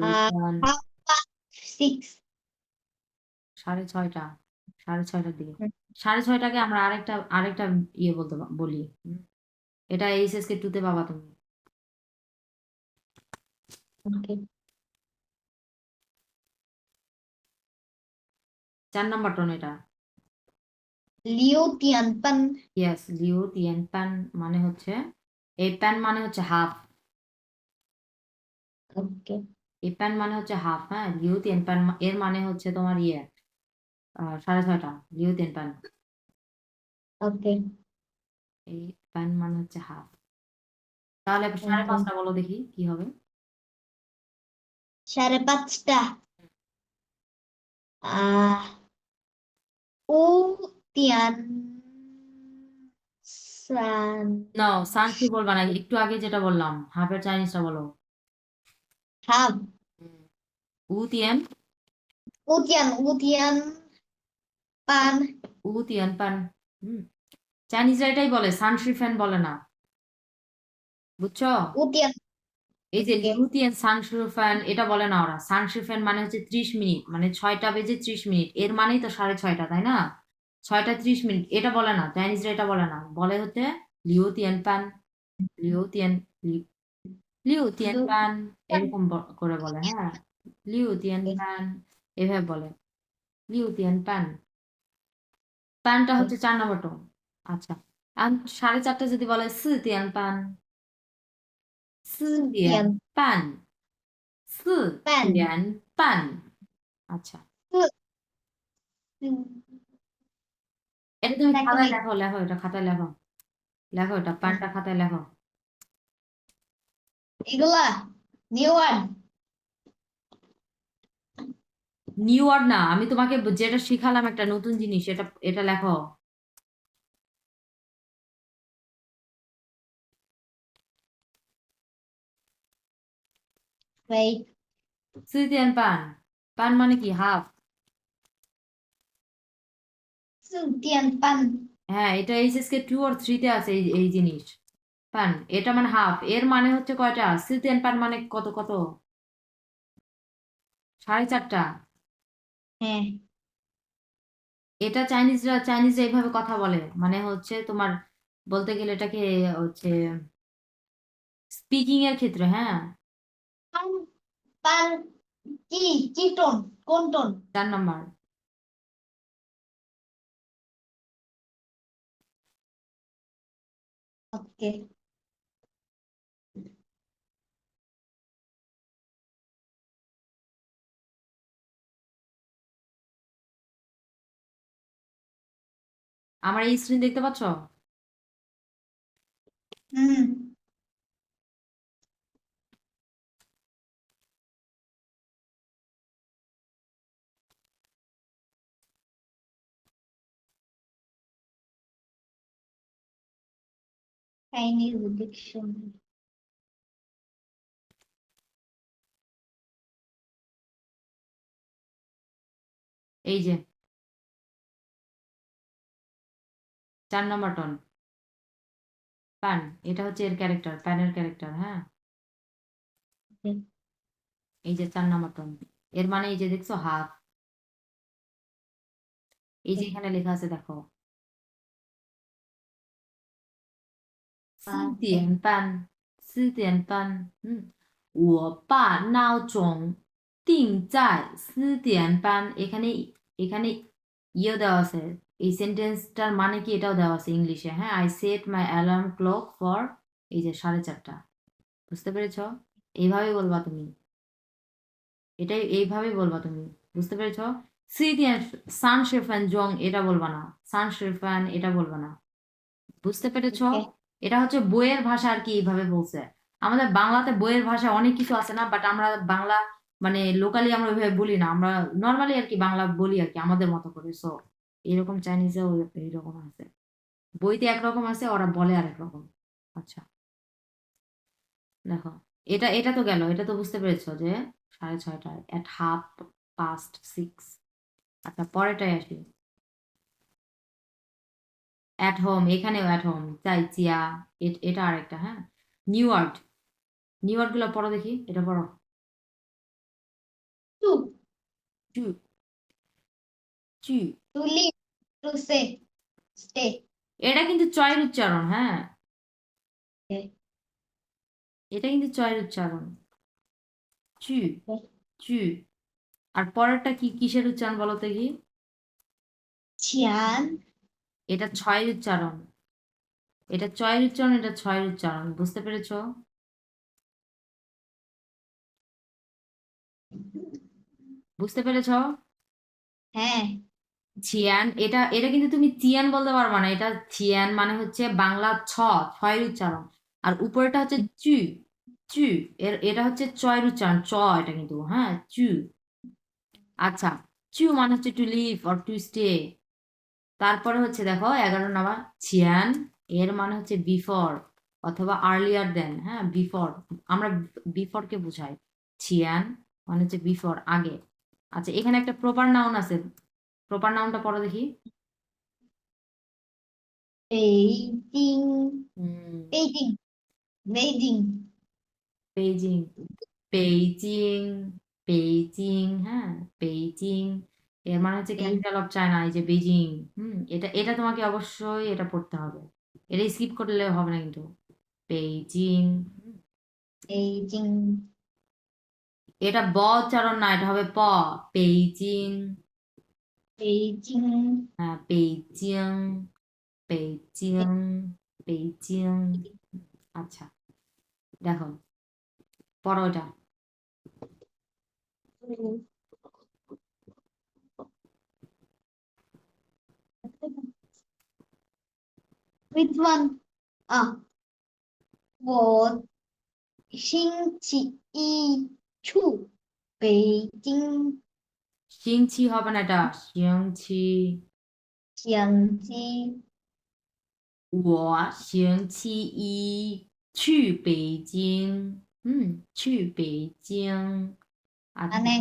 Speaker 2: 啊
Speaker 1: 分，
Speaker 2: 6，6:30,
Speaker 1: 6:30টার দিকে। 6:30টাকে আমরা আরেকটা আরেকটা ইয়ে বলি। এটা এইচএসকে 2 তে পাবা তুমি।
Speaker 2: OK，
Speaker 1: 4 নাম্বার টন এটা।
Speaker 2: 6点半
Speaker 1: ইয়েস, লিউ তিয়ান প্যান মানে হচ্ছে, এই প্যান মানে হচ্ছে হাফ।
Speaker 2: OK，
Speaker 1: এই প্যান মানে হচ্ছে হাফ, হ্যাঁ। লিউ তিয়ান প্যান এর মানে হচ্ছে তোমার ইয়ে 6:30, লিউ তিয়ান প্যান।
Speaker 2: OK，
Speaker 1: এই প্যান মানে হচ্ছে হাফ। তাহলে 5:30
Speaker 2: OK，বলো
Speaker 1: দেখি কি হবে।
Speaker 2: 5:30 啊，5:3
Speaker 1: নাও সানসি বলবা না, একটু আগে যেটা বললাম হাফের চাইনিজটা বলো।
Speaker 2: 好，উতিয়ান 5:5:30
Speaker 1: উতিয়ান প্যান। হুম, চাইনিজরা এটাই বলে, সানশি ফ্যান বলে না। বুঝছো?
Speaker 2: 5点
Speaker 1: এই যে
Speaker 2: OK，লিহুতিয়ান
Speaker 1: সানশিফ্যান এটা বলে না ওরা। সানশিফ্যান মানে হচ্ছে 30 মিনিট, মানে 6টা বেজে 30 মিনিট, এর মানেই তো 6:30, তাই না? 6টা 30 মিনিট এটা বলে না, চাইনিজরা এটা বলে না, বলে হচ্ছে লিহুতিয়ান প্যান, লিহুতিয়ান, লিহুতিয়ান প্যান, এরকম করে বলে, হ্যাঁ। লিহুতিয়ান প্যান এভাবে বলে, লিহুতিয়ান প্যান। প্যানটা হচ্ছে 4 নম্বর টোন। আচ্ছা, আর 4:30 যদি বলে সিতিয়ান প্যান, 4点
Speaker 2: 4点
Speaker 1: 半，四
Speaker 2: 半，
Speaker 1: 点半। আচ্ছা,
Speaker 2: 4，嗯，এটা
Speaker 1: তুমি
Speaker 2: 再给
Speaker 1: খাতায় লেখো, লেখো এটা খাতায় লেখো, লেখো এটা পানটা খাতায় লেখো।
Speaker 2: 一个了，new one，
Speaker 1: নিউ ওয়ার্ড না, আমি তোমাকে যেটা শিখালাম একটা নতুন জিনিস, এটা এটা লেখো।
Speaker 2: 喂，সুইতিয়ান
Speaker 1: পান, পান মানে কি? হাফ।
Speaker 2: 4点半，হ্যাঁ,
Speaker 1: এটা এইচএসকে 2 আর 3 তে আছে এই এই জিনিস। পান এটা মানে হাফ, এর মানে হচ্ছে কয়টা? সুইতিয়ান পান মানে কত কত? 4:30।
Speaker 2: হ্যাঁ,
Speaker 1: এটা চাইনিজরা এইভাবে কথা বলে, মানে হচ্ছে তোমার বলতে গেলে এটাকে হচ্ছে স্পিকিং এর ক্ষেত্রে, হ্যাঁ।
Speaker 2: পান পান কি কি টোন কোন টোন
Speaker 1: 4 নম্বর।
Speaker 2: ওকে
Speaker 1: আমার এই স্ক্রিন দেখতে পাচ্ছ?
Speaker 2: হুম চাইনিজ ডিকশনারি
Speaker 1: এই যে 4 নম্বর টন, প্যান। এটা হচ্ছে এর ক্যারেক্টার, প্যানের ক্যারেক্টার, হ্যাঁ। এই যে 4 নম্বর টন, এর মানে এই যে দেখছো হাফ। এই যে এখানে লেখা আছে দেখো, 4点半，4点半。我把闹钟定在4点半। এখানে এখানে ইয়ে দেওয়া আছে, এই সেন্টেন্সটার মানে কি এটাও দেওয়া আছে ইংলিশে, হ্যাঁ। I said my alarm clock for, এই যে 4:30। বুঝতে পেরেছ? এইভাবেই বলবা তুমি, এটাই এইভাবেই বলবা তুমি। বুঝতে পেরেছ? সিটিয়ান সানশেফান জং এটা বলবা না, সানশেফান এটা বলবা না। বুঝতে পেরেছো?
Speaker 2: ওকে
Speaker 1: এটা হচ্ছে বইয়ের ভাষা আর কি, এইভাবে বলছে। আমাদের বাংলাতে বইয়ের ভাষা অনেক কিছু আছে না, বাট আমরা বাংলা মানে লোকালি আমরা ওইভাবে বলি না, আমরা নর্মালি আর কি বাংলা বলি আর কি আমাদের মতো করে। সো এরকম চাইনিজেও এইরকম আছে, বইতে একরকম আছে, ওরা বলে আরেক রকম। আচ্ছা দেখো, এটা এটা তো গেল, এটা তো বুঝতে পেরেছো যে 6:30 at 6:30। আচ্ছা পরেরটাই আসি, অ্যাট হোম, এখানেও অ্যাট হোম, চাই চিয়া, এটা আরেকটা। হ্যাঁ, নিউ ওয়ার্ড, নিউ ওয়ার্ড গুলো পড়ো দেখি, এটা পড়ো।
Speaker 2: টু
Speaker 1: চু, চু,
Speaker 2: টু লিভ টু স্টে
Speaker 1: এটা কিন্তু চয়ের উচ্চারণ। হ্যাঁ, এটা কিন্তু চয়ের উচ্চারণ, চু, চু। আর পরেরটা কি, কিসের উচ্চারণ বলো তো কি?
Speaker 2: ছিয়ান
Speaker 1: এটা ছয়ের উচ্চারণ, এটা চয়ের উচ্চারণ, এটা ছয়ের উচ্চারণ। বুঝতে পেরেছো? বুঝতে পেরেছো?
Speaker 2: হ্যাঁ
Speaker 1: ছিয়ান, এটা এটা কিন্তু তুমি চিয়ান বলতে পারবা না, এটা ছিয়ান মানে হচ্ছে বাংলা ছয়ের উচ্চারণ। আর উপরেটা হচ্ছে চু, চু, এটা হচ্ছে চয়ের উচ্চারণ, এটা কিন্তু। হ্যাঁ, চু। আচ্ছা, চু মানে হচ্ছে to live or to stay. তারপরে হচ্ছে দেখো 11 নাম্বার, ছিয়ান এর মানে হচ্ছে বিফোর অথবা আর্লিয়ার দেন। হ্যাঁ, বিফোর, আমরা বিফোর কে বুঝাই, ছিয়ান মানে হচ্ছে বিফোর, আগে। আচ্ছা এখানে একটা প্রপার নাউন আছে, প্রপার নাউনটা পড়ো দেখি।
Speaker 2: বেইজিং
Speaker 1: হুম,
Speaker 2: Beijing Beijing
Speaker 1: Beijing, Beijing, Beijing. হ্যাঁ, বেইজিং এর মানে হচ্ছে ক্যাপিটাল অফ চায়না, এই যে বেইজিং। এটা এটা তোমাকে অবশ্যই এটা পড়তে হবে, এটা স্কিপ করলে হবে না কিন্তু। বেইজিং,
Speaker 2: বেইজিং
Speaker 1: এটা ব উচ্চারণ না, এটা হবে প, বেইজিং।
Speaker 2: বেইজিং
Speaker 1: হ্যাঁ, বেইজিং, বেইজিং, বেইজিং। আচ্ছা দেখো, পড়ো এটা।
Speaker 2: which one我星期一去北京
Speaker 1: সিংছি হবে না, এটা সিংছি।
Speaker 2: 相机
Speaker 1: 我星期一去北京。去北京。আচ্ছা,
Speaker 2: মানে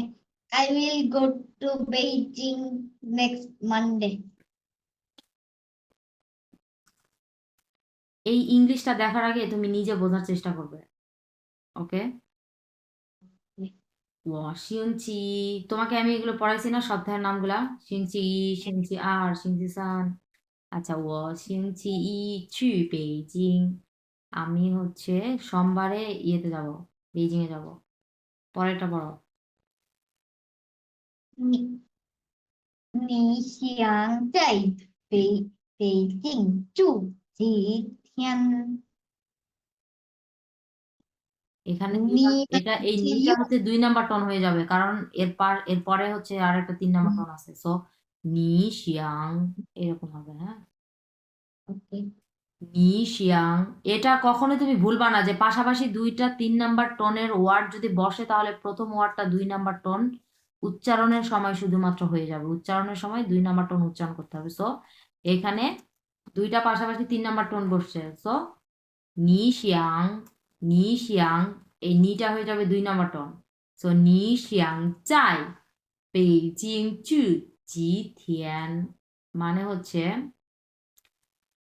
Speaker 2: I will go to Beijing next Monday
Speaker 1: এই ইংলিশটা দেখার আগে তুমি নিজে বোঝার চেষ্টা করবে। ওকে, ও সিংচি, তোমাকে আমি এগুলো পড়াইছি না সপ্তাহের নামগুলা, সিংচি ই, সিংচি আর, সিংচি সান। আচ্ছা, ও সিংচি ই চু বেইজিং, আমি হচ্ছে সোমবারে ইয়েতে যাব, বেইজিং এ যাব। পরেরটা পড়ো।
Speaker 2: 你想在北京住几天？এখানে
Speaker 1: দুইটা,
Speaker 2: 你们
Speaker 1: এটা এই
Speaker 2: 只
Speaker 1: নিটা
Speaker 2: 有
Speaker 1: হচ্ছে 2 নাম্বার টন হয়ে যাবে, কারণ এরপরে হচ্ছে আর একটা 3 নাম্বার টন আছে। সো নি শিয়াং এরকম হবে। হ্যাঁ,
Speaker 2: ওকে
Speaker 1: নি শিয়াং, এটা কখনো তুমি ভুলবা না যে পাশাপাশি 2টা 3 নাম্বার টোনের ওয়ার্ড যদি বসে তাহলে প্রথম ওয়ার্ডটা 2 নাম্বার টোন, উচ্চারণের সময় শুধুমাত্র হয়ে যাবে, উচ্চারণের সময় 2 নাম্বার টোন উচ্চারণ করতে হবে। সো এখানে দুইটা পাশাপাশি 3 নাম্বার টোন বসছে। সো নি শিয়াং, নি শিয়াং, এই নিটা হয়ে যাবে 2 নাম্বার টন। সো নি শিয়াং চাই বেইজিং চু জি থিয়ান, মানে হচ্ছে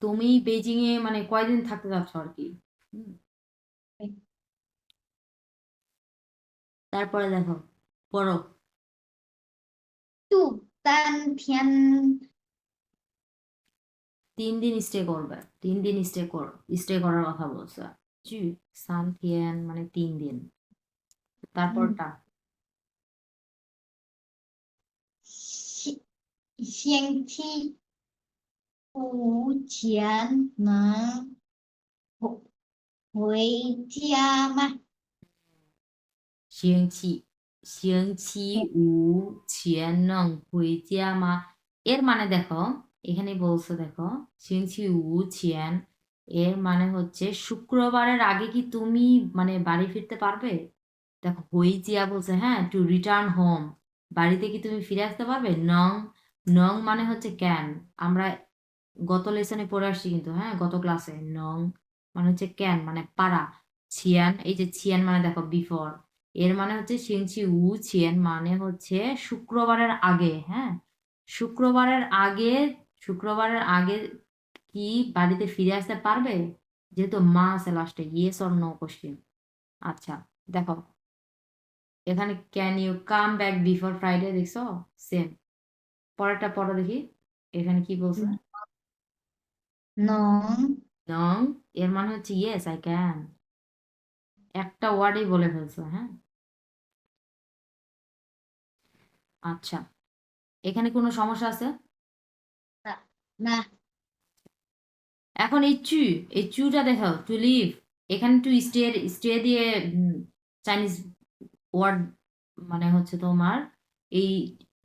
Speaker 1: তুমি বেইজিং এ মানে কয়দিন থাকতে যাচ্ছ আর কি। হুম, তারপরে দেখো, পড়ো।
Speaker 2: 住3天
Speaker 1: 3 দিন স্টে করবে, 3 দিন স্টে করার কথা বলছে। চু সান থিয়ান মানে 3 দিন। তারপরটা
Speaker 2: 星期五前能回家吗？
Speaker 1: 星期 সিংছি উ ছিয়েন নং হুইজিয়ামা এর মানে দেখো এখানে বলছে দেখো সিংছি উ ছিয়েন এর মানে হচ্ছে শুক্রবারের আগে কি তুমি মানে বাড়ি ফিরতে পারবে দেখো হুইজিয়া বলছে হ্যাঁ টু রিটার্ন হোম বাড়িতে কি তুমি ফিরে আসতে পারবে নং নং মানে হচ্ছে ক্যান আমরা গত লেসনে পড়ে আসছি কিন্তু হ্যাঁ গত ক্লাসে নং মানে হচ্ছে ক্যান মানে পারা ছিয়ান এই যে ছিয়ান মানে দেখো বিফোর এর মানে হচ্ছে সিংচি উ ছিয়ান মানে হচ্ছে শুক্রবারের আগে হ্যাঁ শুক্রবারের আগে শুক্রবারের আগে কি বাড়িতে ফিরে আসতে পারবে যেহেতু মা আছে লাস্টে ইয়েস অর নো কোশ্চেন আচ্ছা দেখো এখানে can you come back before Friday দেখছো সেম পরেরটা পড়ো দেখি এখানে কি বলছে
Speaker 2: নং
Speaker 1: নং এর মানে হচ্ছে ইয়েস আই ক্যান একটা ওয়ার্ডেই বলে ফেলছো হ্যাঁ আচ্ছা এখানে কোনো সমস্যা আছে
Speaker 2: না না
Speaker 1: এখন এই চুটা দেখো টু লিভ এখানে টু স্টে স্টে দিয়ে চাইনিজ ওয়ার্ড মানে হচ্ছে তোমার এই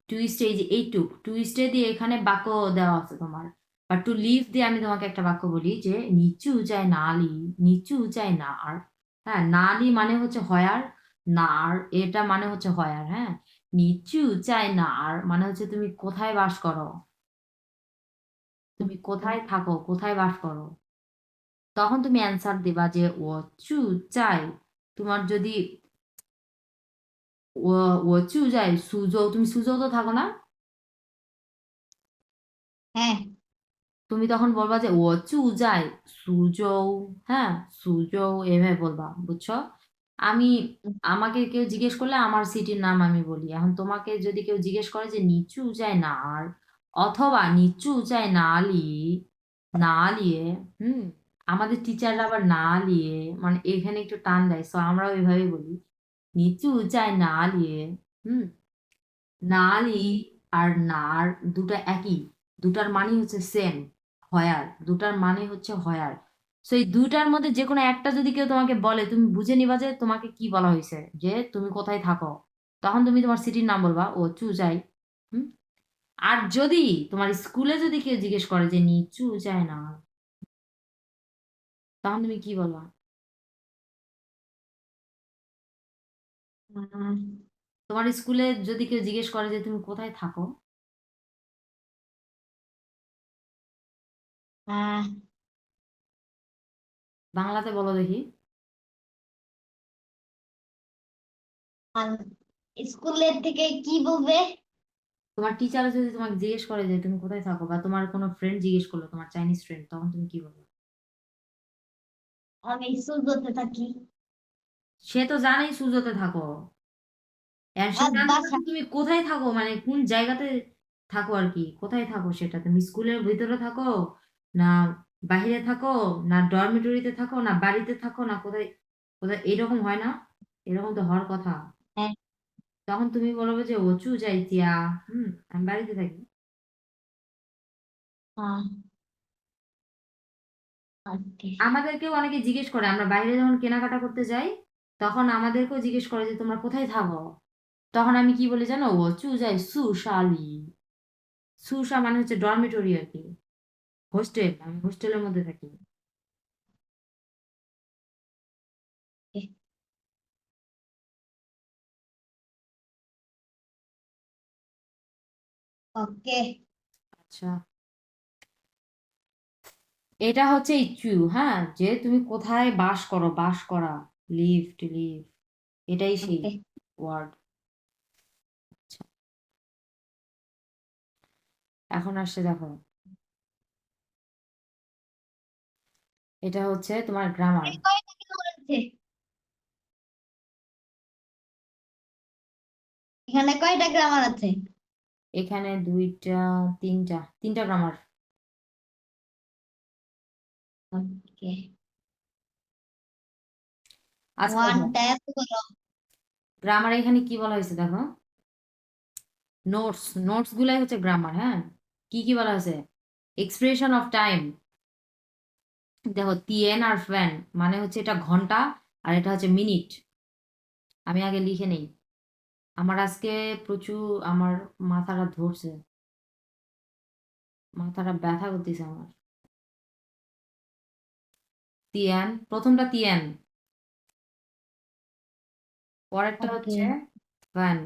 Speaker 1: টু স্টে যে এইটুক টু স্টে দিয়ে এখানে বাক্য দেওয়া আছে তোমার বা টু লিভ দিয়ে আমি তোমাকে একটা বাক্য বলি যে নিচু উঁচাই নালি নিচু উঁচাই না আর হ্যাঁ নালি মানে হচ্ছে হয়ার নার এটা মানে হচ্ছে হয়ার হ্যাঁ নিচু উঁচাই না আর মানে হচ্ছে তুমি কোথায় বাস করো তুমি কোথায় থাকো কোথায় বাস করো তখন তুমি অ্যান্সার দিবা যে ও চু চাই তোমার যদি ও চু যাই সুজৌ তুমি সুজৌ তো থাকো না
Speaker 2: হ্যাঁ
Speaker 1: তুমি তখন বলবা যে ও চু যাই সুজৌ হ্যাঁ সুজৌ এভাবে বলবা বুঝছো আমি আমাকে কেউ জিজ্ঞেস করলে আমার সিটির নাম আমি বলি এখন তোমাকে যদি কেউ জিজ্ঞেস করে যে নিচু উঁচাই না আর অথবা নিচু উঁচাই না লি না লিয়ে হুম আমাদের টিচাররা আবার না লিয়ে মানে এখানে একটু টান দেয় সো আমরা ওইভাবে বলি নিচু উঁচাই না লিয়ে হুম নালি আর নার দুটা একই দুটার মানে হচ্ছে সেম হয়ার দুটার মানে হচ্ছে হয়ার সো এই দুইটার মধ্যে যে কোনো একটা যদি কেউ তোমাকে বলে তুমি বুঝে নিবা যে তোমাকে কি বলা হয়েছে যে তুমি কোথায় থাকো তখন তুমি তোমার সিটির নাম বলবা ও চুজাই হুম আর যদি তোমার স্কুলে যদি কেউ জিজ্ঞেস করে যে নিচু যায় না তখন তুমি কি বলবা
Speaker 2: আহ,
Speaker 1: তোমার স্কুলে যদি কেউ জিজ্ঞেস করে যে তুমি কোথায় থাকো
Speaker 2: আহ,
Speaker 1: বাংলাতে বলো দেখি
Speaker 2: আর স্কুলের থেকে কি বলবে
Speaker 1: তোমার টিচার যদি তোমাকে জিজ্ঞেস করে যে তুমি কোথায় থাকো বা তোমার কোনো ফ্রেন্ড জিজ্ঞেস করলো তোমার চাইনিজ ফ্রেন্ড তখন তুমি কি বলবে
Speaker 2: আমি সুযোতে থাকি
Speaker 1: সে তো জানেই সুজোতে থাকো আর সে
Speaker 2: আর
Speaker 1: জানতে
Speaker 2: বাসা
Speaker 1: চাচ্ছে তুমি কোথায় থাকো মানে কোন জায়গাতে থাকো আর কি কোথায় থাকো সেটা তুমি স্কুলের ভিতরে থাকো না বাইরে থাকো না ডরমিটরিতে থাকো না বাড়িতে থাকো না কোথায় কোথায় এরকম হয় না এরকম তো হওয়ার কথা
Speaker 2: হ্যাঁ
Speaker 1: তখন তুমি বলবে যে অচু যাইতিয়া আমি বাড়িতে থাকি
Speaker 2: হ্যাঁ ওকে
Speaker 1: আমাদেরকেও অনেকে জিজ্ঞেস করে আমরা বাইরে যখন কেনাকাটা করতে যাই তখন আমাদেরকেও জিজ্ঞেস করে যে তোমরা কোথায় থাকো তখন আমি কি বলি জানো ও চু যাই সুশালি সুশা মানে হচ্ছে ডরমিটরি আর কি হোস্টেল আমি হোস্টেলের মধ্যে থাকি
Speaker 2: ওকে
Speaker 1: আচ্ছা এটা হচ্ছে ইচু হ্যাঁ যে তুমি কোথায় বাস করো বাস করা লিভ টু লিভ এটাই সেই
Speaker 2: ওকে
Speaker 1: ওয়ার্ড এখন আসছে দেখো এটা হচ্ছে তোমার গ্রামার
Speaker 2: কয়টা গ্রামার আছে এখানে কয়টা গ্রামার আছে
Speaker 1: এখানে দুইটা তিনটা গ্রামার
Speaker 2: ওকে
Speaker 1: আচ্ছা দেখো
Speaker 2: ওয়ানটা এত বড়
Speaker 1: গ্রামার এখানে কি বলা হয়েছে দেখো নোটস নোটস গুলাই হচ্ছে গ্রামার হ্যাঁ কি কি বলা হয়েছে এক্সপ্রেশন অফ টাইম দেখো তিয়েন আর ফ্যান মানে হচ্ছে এটা ঘন্টা আর এটা হচ্ছে মিনিট আমি আগে লিখে নেই আমার আজকে প্রচুর আমার মাথাটা ধরছে, মাথাটা ব্যথা করতেছে আমার। তিয়ান, প্রথমটা তিয়ান, পরেরটা
Speaker 2: ওকে
Speaker 1: হচ্ছে ফ্যান।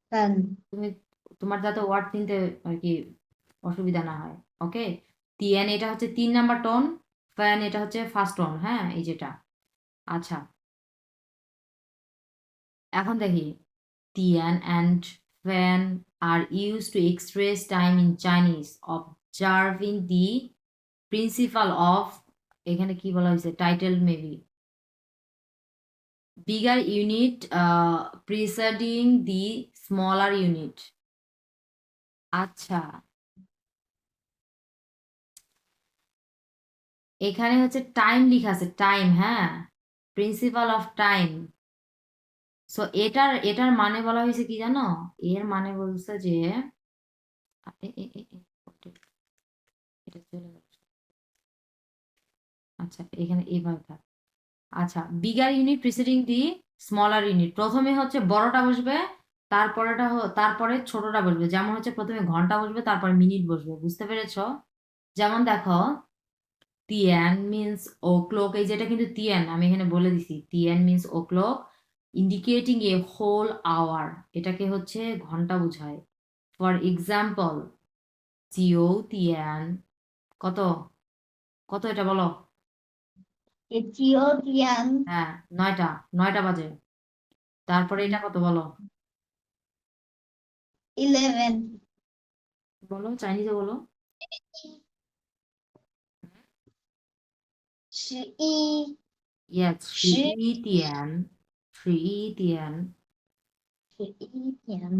Speaker 2: ফ্যান
Speaker 1: তুমি তোমার যাতে ওয়ার্ড চিনতে আর কি অসুবিধা না হয়। ওকে, তিয়ান এটা হচ্ছে 3 নাম্বার টোন, ফ্যান এটা হচ্ছে ফার্স্ট টোন। হ্যাঁ, এই যেটা। আচ্ছা, এখন দেখি। তিয়ান and fan are use to express time in Chinese observing the principle of, এখানে কি বলা হয়েছে, title maybe, bigger unit preceding the smaller unit. আচ্ছা, এখানে হচ্ছে টাইম লেখা আছে, টাইম। হ্যাঁ, প্রিন্সিপাল অফ টাইম। সো এটার এটার মানে বলা হয়েছে কি জানো? এর মানে বলছে যে এটা চলে গেল। আচ্ছা, এখানে এইভাবে থাক। আচ্ছা, বিগার ইউনিট প্রিসিডিং দি স্মলার ইউনিট, প্রথমে হচ্ছে বড়টা বসবে, তারপরে ছোটটা বসবে। যেমন হচ্ছে প্রথমে ঘন্টা বসবে, তারপরে মিনিট বসবে। বুঝতে পেরেছো? যেমন দেখো, তিয়ান মিন্স ও ক্লক, এই যেটা কিন্তু তিয়ান, আমি এখানে বলে দিছি তিয়ান মিন্স ও ক্লক ইন্ডিকেটিং এ হোল আওয়ার, এটাকে হচ্ছে ঘন্টা বোঝায়। ফর এক্সাম্পল, জিও তিয়ান, কত কত এটা বলো।
Speaker 2: চিও তিয়ান
Speaker 1: হ্যাঁ, 9টা, 9টা বাজে। তারপরে এটা কত বলো,
Speaker 2: 11
Speaker 1: বলো চাইনিজে বলো।
Speaker 2: 11
Speaker 1: ইয়েস,
Speaker 2: 十
Speaker 1: তিয়ান, তিয়ান।
Speaker 2: 11点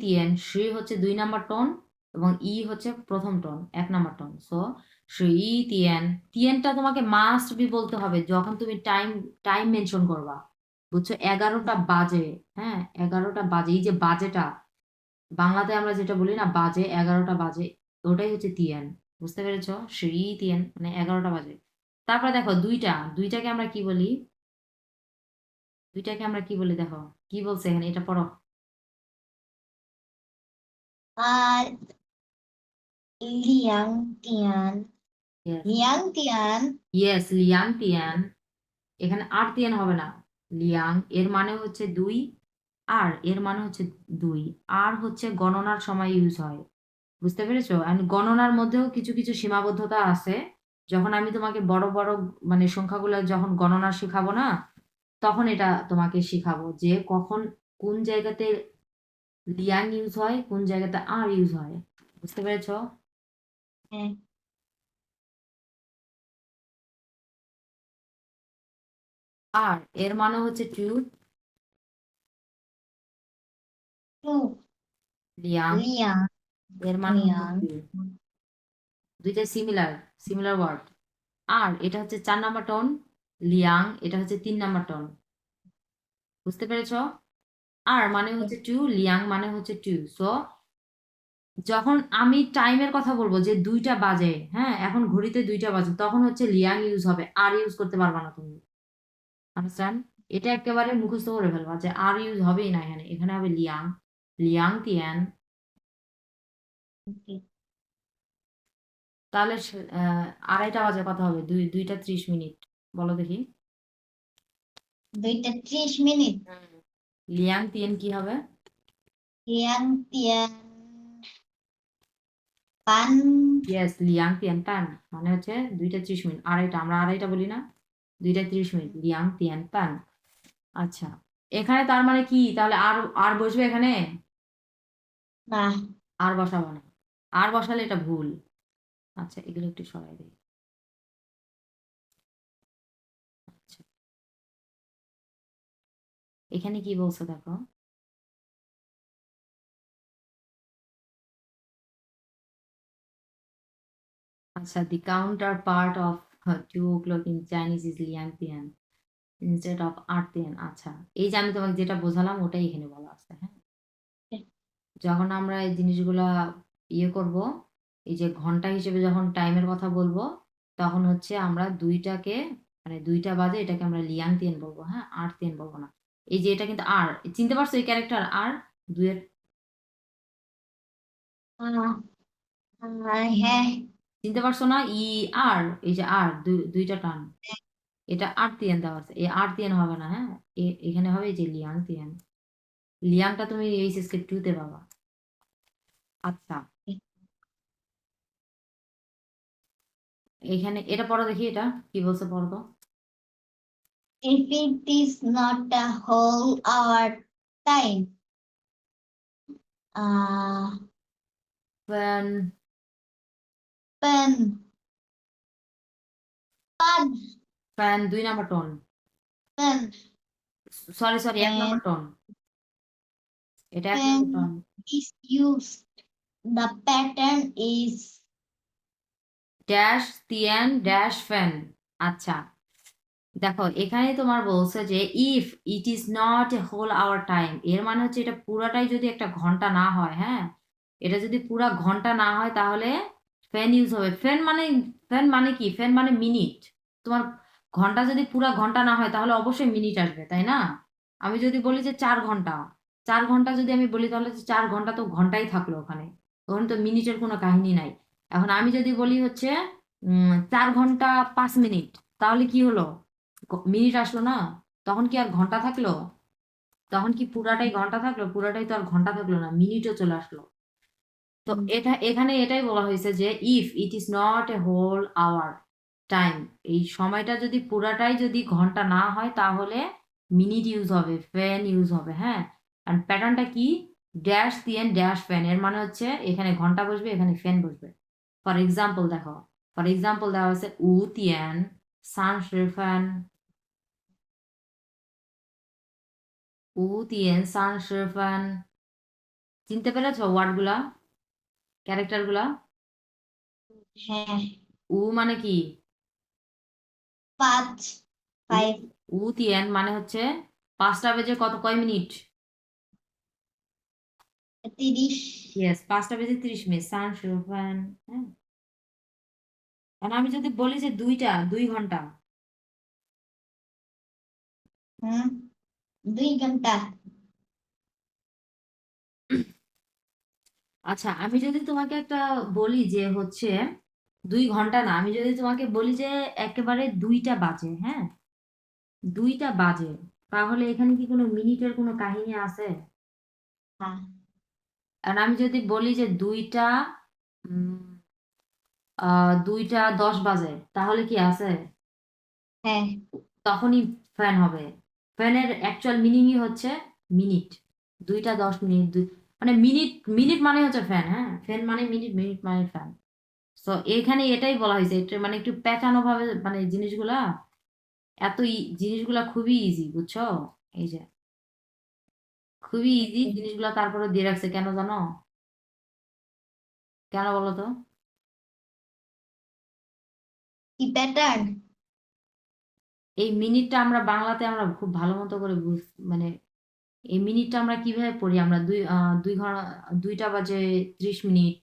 Speaker 1: তিয়ান, হচ্ছে 2 নাম্বার টোন এবং হচ্ছে প্রথম টোন, 1 নাম্বার টোন। সো তিয়ান, তিয়ানটা তোমাকে মাস্ট বি বলতে হবে যখন তুমি টাইম টাইম মেনশন করবা। বুঝছো? 11টা বাজে। হ্যাঁ, 11টা বাজে, এই যে বাজেটা, বাংলাতে আমরা যেটা বলি না বাজে, 11টা বাজে, ওটাই হচ্ছে তিয়ান। বুঝতে পেরেছো? তিয়ান মানে 11টা বাজে। তারপরে দেখো, দুইটাকে আমরা কি বলি? দেখো কি বলছে এখানে, এটা পড়ো।
Speaker 2: 啊，2点
Speaker 1: ইয়েস,
Speaker 2: 2点
Speaker 1: ইয়েস, লিয়াং তিয়ান। এখানে আর তিয়ান হবে না। লিয়াং এর মানে হচ্ছে 2, আর এর মানে হচ্ছে 2। আর হচ্ছে গণনার সময় ইউজ হয়। বুঝতে পেরেছো? আর গণনার মধ্যেও কিছু কিছু সীমাবদ্ধতা আছে। যখন আমি তোমাকে বড় বড় মানে সংখ্যাগুলো যখন গণনা শেখাবো না, তখন এটা তোমাকে শিখাবো যে কখন কোন জায়গাতে লিয়াং ইউজ হয়, কোন জায়গাতে আর ইউজ হয়। বুঝতে পেরেছো? আর এর মানে হচ্ছে 2,
Speaker 2: 2লিয়াং 2
Speaker 1: এর মানে হচ্ছে
Speaker 2: 2
Speaker 1: 2। দুইটা সিমিলার, সিমিলার ওয়ার্ড। আর এটা হচ্ছে 4 নাম্বার টোন, লিয়াং এটা হচ্ছে 3 নাম্বার টোন। বুঝতে পেরেছো? আর মানে হচ্ছে 2, লিয়াং মানে হচ্ছে 2। সো যখন আমি টাইমের কথা বলবো যে 2টা বাজে, হ্যাঁ এখন ঘড়িতে 2টা বাজে, তখন হচ্ছে লিয়াং ইউজ হবে, আর ইউজ করতে পারবা না তুমি। আন্ডারস্ট্যান্ড? এটা একেবারে মুখস্থ করে ফেলবা যে আর ইউজ হবেই না, এখানে এখানে হবে লিয়াং, লিয়াং তিয়ান। তাহলে 2:30 বাজে কথা হবে, 2টা 30 মিনিট। বলো দেখি।
Speaker 2: 2টা 30 মিনিট
Speaker 1: লিয়াং তিয়ান কি হবে?
Speaker 2: 2点 পান
Speaker 1: ইয়েস, লিয়াং তিয়ান পান, মানে হচ্ছে 2টা 30 মিনিট। আড়াইটা, আমরা আড়াইটা বলি না, 2টা 30 মিনিট, লিয়াং তিয়ান পান। আচ্ছা, এখানে তার মানে কি তাহলে? আর আর বসবে এখানে?
Speaker 2: না
Speaker 1: আর বসাবো না, আর বসালে এটা ভুল। আচ্ছা, এগুলো একটু সরাই দিই। আচ্ছা, এখানে কি বলছে দেখো। আচ্ছা, the counterpart of 2 o'clock in Chinese is লিয়াং তিয়ান ইনস্টেড অফ আর তিয়ান। আচ্ছা, এই যে আমি তোমাকে যেটা বোঝালাম ওটাই এখানে বলা আছে। হ্যাঁ, যখন আমরা এই জিনিসগুলা ইয়ে করব, এই যে ঘন্টা হিসেবে যখন টাইমের কথা বলবো, তখন হচ্ছে আমরা দুইটাকে মানে 2টা বাজে, এটাকে আমরা লিয়াং তিয়ান বলবো, হ্যাঁ, আর তিয়ান বলবো না। এই যে এটা কিন্তু আর, চিনতে পারছো এই ক্যারেক্টার আর 2-এর?
Speaker 2: হ্যাঁ
Speaker 1: চিনতে পারছো না? আর, এই যে আর, দুইটা টান, এটা আর তিয়ান দেওয়া আছে, এই আর তিয়ান হবে না, হ্যাঁ, এখানে হবে এই যে লিয়াং তিয়ান। লিয়াংটা তুমি এইচএসকে 2-তে পাবা। আচ্ছা, এখানে এটা পড়ো দেখি, এটা কি বলছে পড়ো তো।
Speaker 2: if it is not a whole hour time
Speaker 1: ফ্যান,
Speaker 2: pen fun
Speaker 1: ফ্যান 2 number tone,
Speaker 2: pen
Speaker 1: sorry sorry 1
Speaker 2: pen
Speaker 1: number tone, এটা 1 number tone.
Speaker 2: pen is used, the pattern is
Speaker 1: dash তিয়ান ড্যাশ ফ্যান। আচ্ছা, দেখো এখানে তোমার বলছে যে if it is not a whole hour time, এর মানে হচ্ছে এটা পুরাটাই যদি একটা ঘন্টা না হয়, হ্যাঁ, এটা যদি পুরা ঘন্টা না হয় তাহলে ফ্যান ইউজ হবে। ফ্যান মানে কি, ফ্যান মানে মিনিট। তোমার ঘন্টা যদি পুরা ঘন্টা না হয় তাহলে অবশ্যই মিনিট আসবে, তাই না? আমি যদি বলি যে 4 ঘন্টা, 4 ঘন্টা যদি আমি বলি তাহলে 4 ঘন্টা তো ঘন্টাই থাকলো ওখানে, ওখানে তো মিনিটের কোনো কাহিনী নাই। এখন আমি যদি বলি হচ্ছে 4 ঘন্টা 5 মিনিট, তাহলে কি হলো, মিনিট আসলো না, তখন কি আর ঘন্টা থাকলো? তখন কি পুরাটাই ঘন্টা থাকলো? পুরাটাই তো আর ঘন্টা থাকলো না, মিনিটও চলে আসলো। তো এটা এখানে এটাই বলা হয়েছে যে if it is not a whole hour time, এই সময়টা যদি পুরাটাই যদি ঘন্টা না হয় তাহলে মিনিট ইউজ হবে, ফ্যান ইউজ হবে, হ্যাঁ। আর প্যাটার্নটা কি, ড্যাশ দিয়েন ড্যাশ ফ্যান, এর মানে হচ্ছে এখানে ঘন্টা বসবে, এখানে ফ্যান বসবে। ফর এক্সাম্পল দেখো, ফর এক্সাম্পল দেওয়া হয়েছে উ তিয়ান সান ফ্যান, উ তিয়ান সান ফ্যান। চিনতে পেরেছো ওয়ার্ডগুলা, ক্যারেক্টারগুলা?
Speaker 2: হ্যাঁ
Speaker 1: উ মানে কি,
Speaker 2: 5
Speaker 1: উ
Speaker 2: 5
Speaker 1: উ তিয়ান মানে হচ্ছে 5টা বেজে কয় মিনিট?
Speaker 2: 30
Speaker 1: ইয়েস, 5টা বেজে 30 মিনিট, সান ফ্যান, হ্যাঁ। আর আমি যদি বলি যে 2 ঘন্টা,
Speaker 2: হুম 2 ঘন্টা
Speaker 1: আচ্ছা আমি যদি তোমাকে একটা বলি যে হচ্ছে 2 ঘন্টা না, আমি যদি তোমাকে বলি যে একেবারে 2টা বাজে, হ্যাঁ, 2টা বাজে, তাহলে এখানে কি কোনো মিনিটের কোনো কাহিনী আছে?
Speaker 2: হ্যাঁ
Speaker 1: আর আমি যদি বলি যে 2টা 10 বাজে, তাহলে কি আছে?
Speaker 2: হ্যাঁ
Speaker 1: তখনই ফ্যান হবে। ফ্যানের অ্যাকচুয়াল মিনিংই হচ্ছে মিনিট, 2টা 10 মিনিট, মানে মিনিট, মিনিট মানে হচ্ছে ফ্যান, হ্যাঁ, ফ্যান মানে মিনিট, মিনিট মানে ফ্যান। তো এখানে এটাই বলা হয়েছে, এটা মানে একটু পেঁচানো ভাবে, মানে জিনিসগুলা জিনিসগুলা খুবই ইজি, বুঝছো? এই যে খুবই ইজি জিনিসগুলা, তারপরে দিয়ে রাখছে কেন জানো? কেন বলো তো?
Speaker 2: কি প্যাটার্ন
Speaker 1: এই মিনিটটা আমরা বাংলাতে আমরা খুব ভালো মতো করে মানে এই মিনিটটা আমরা কিভাবে পড়ি, আমরা 2 ঘন্টা, 2টা বাজে 30 মিনিট,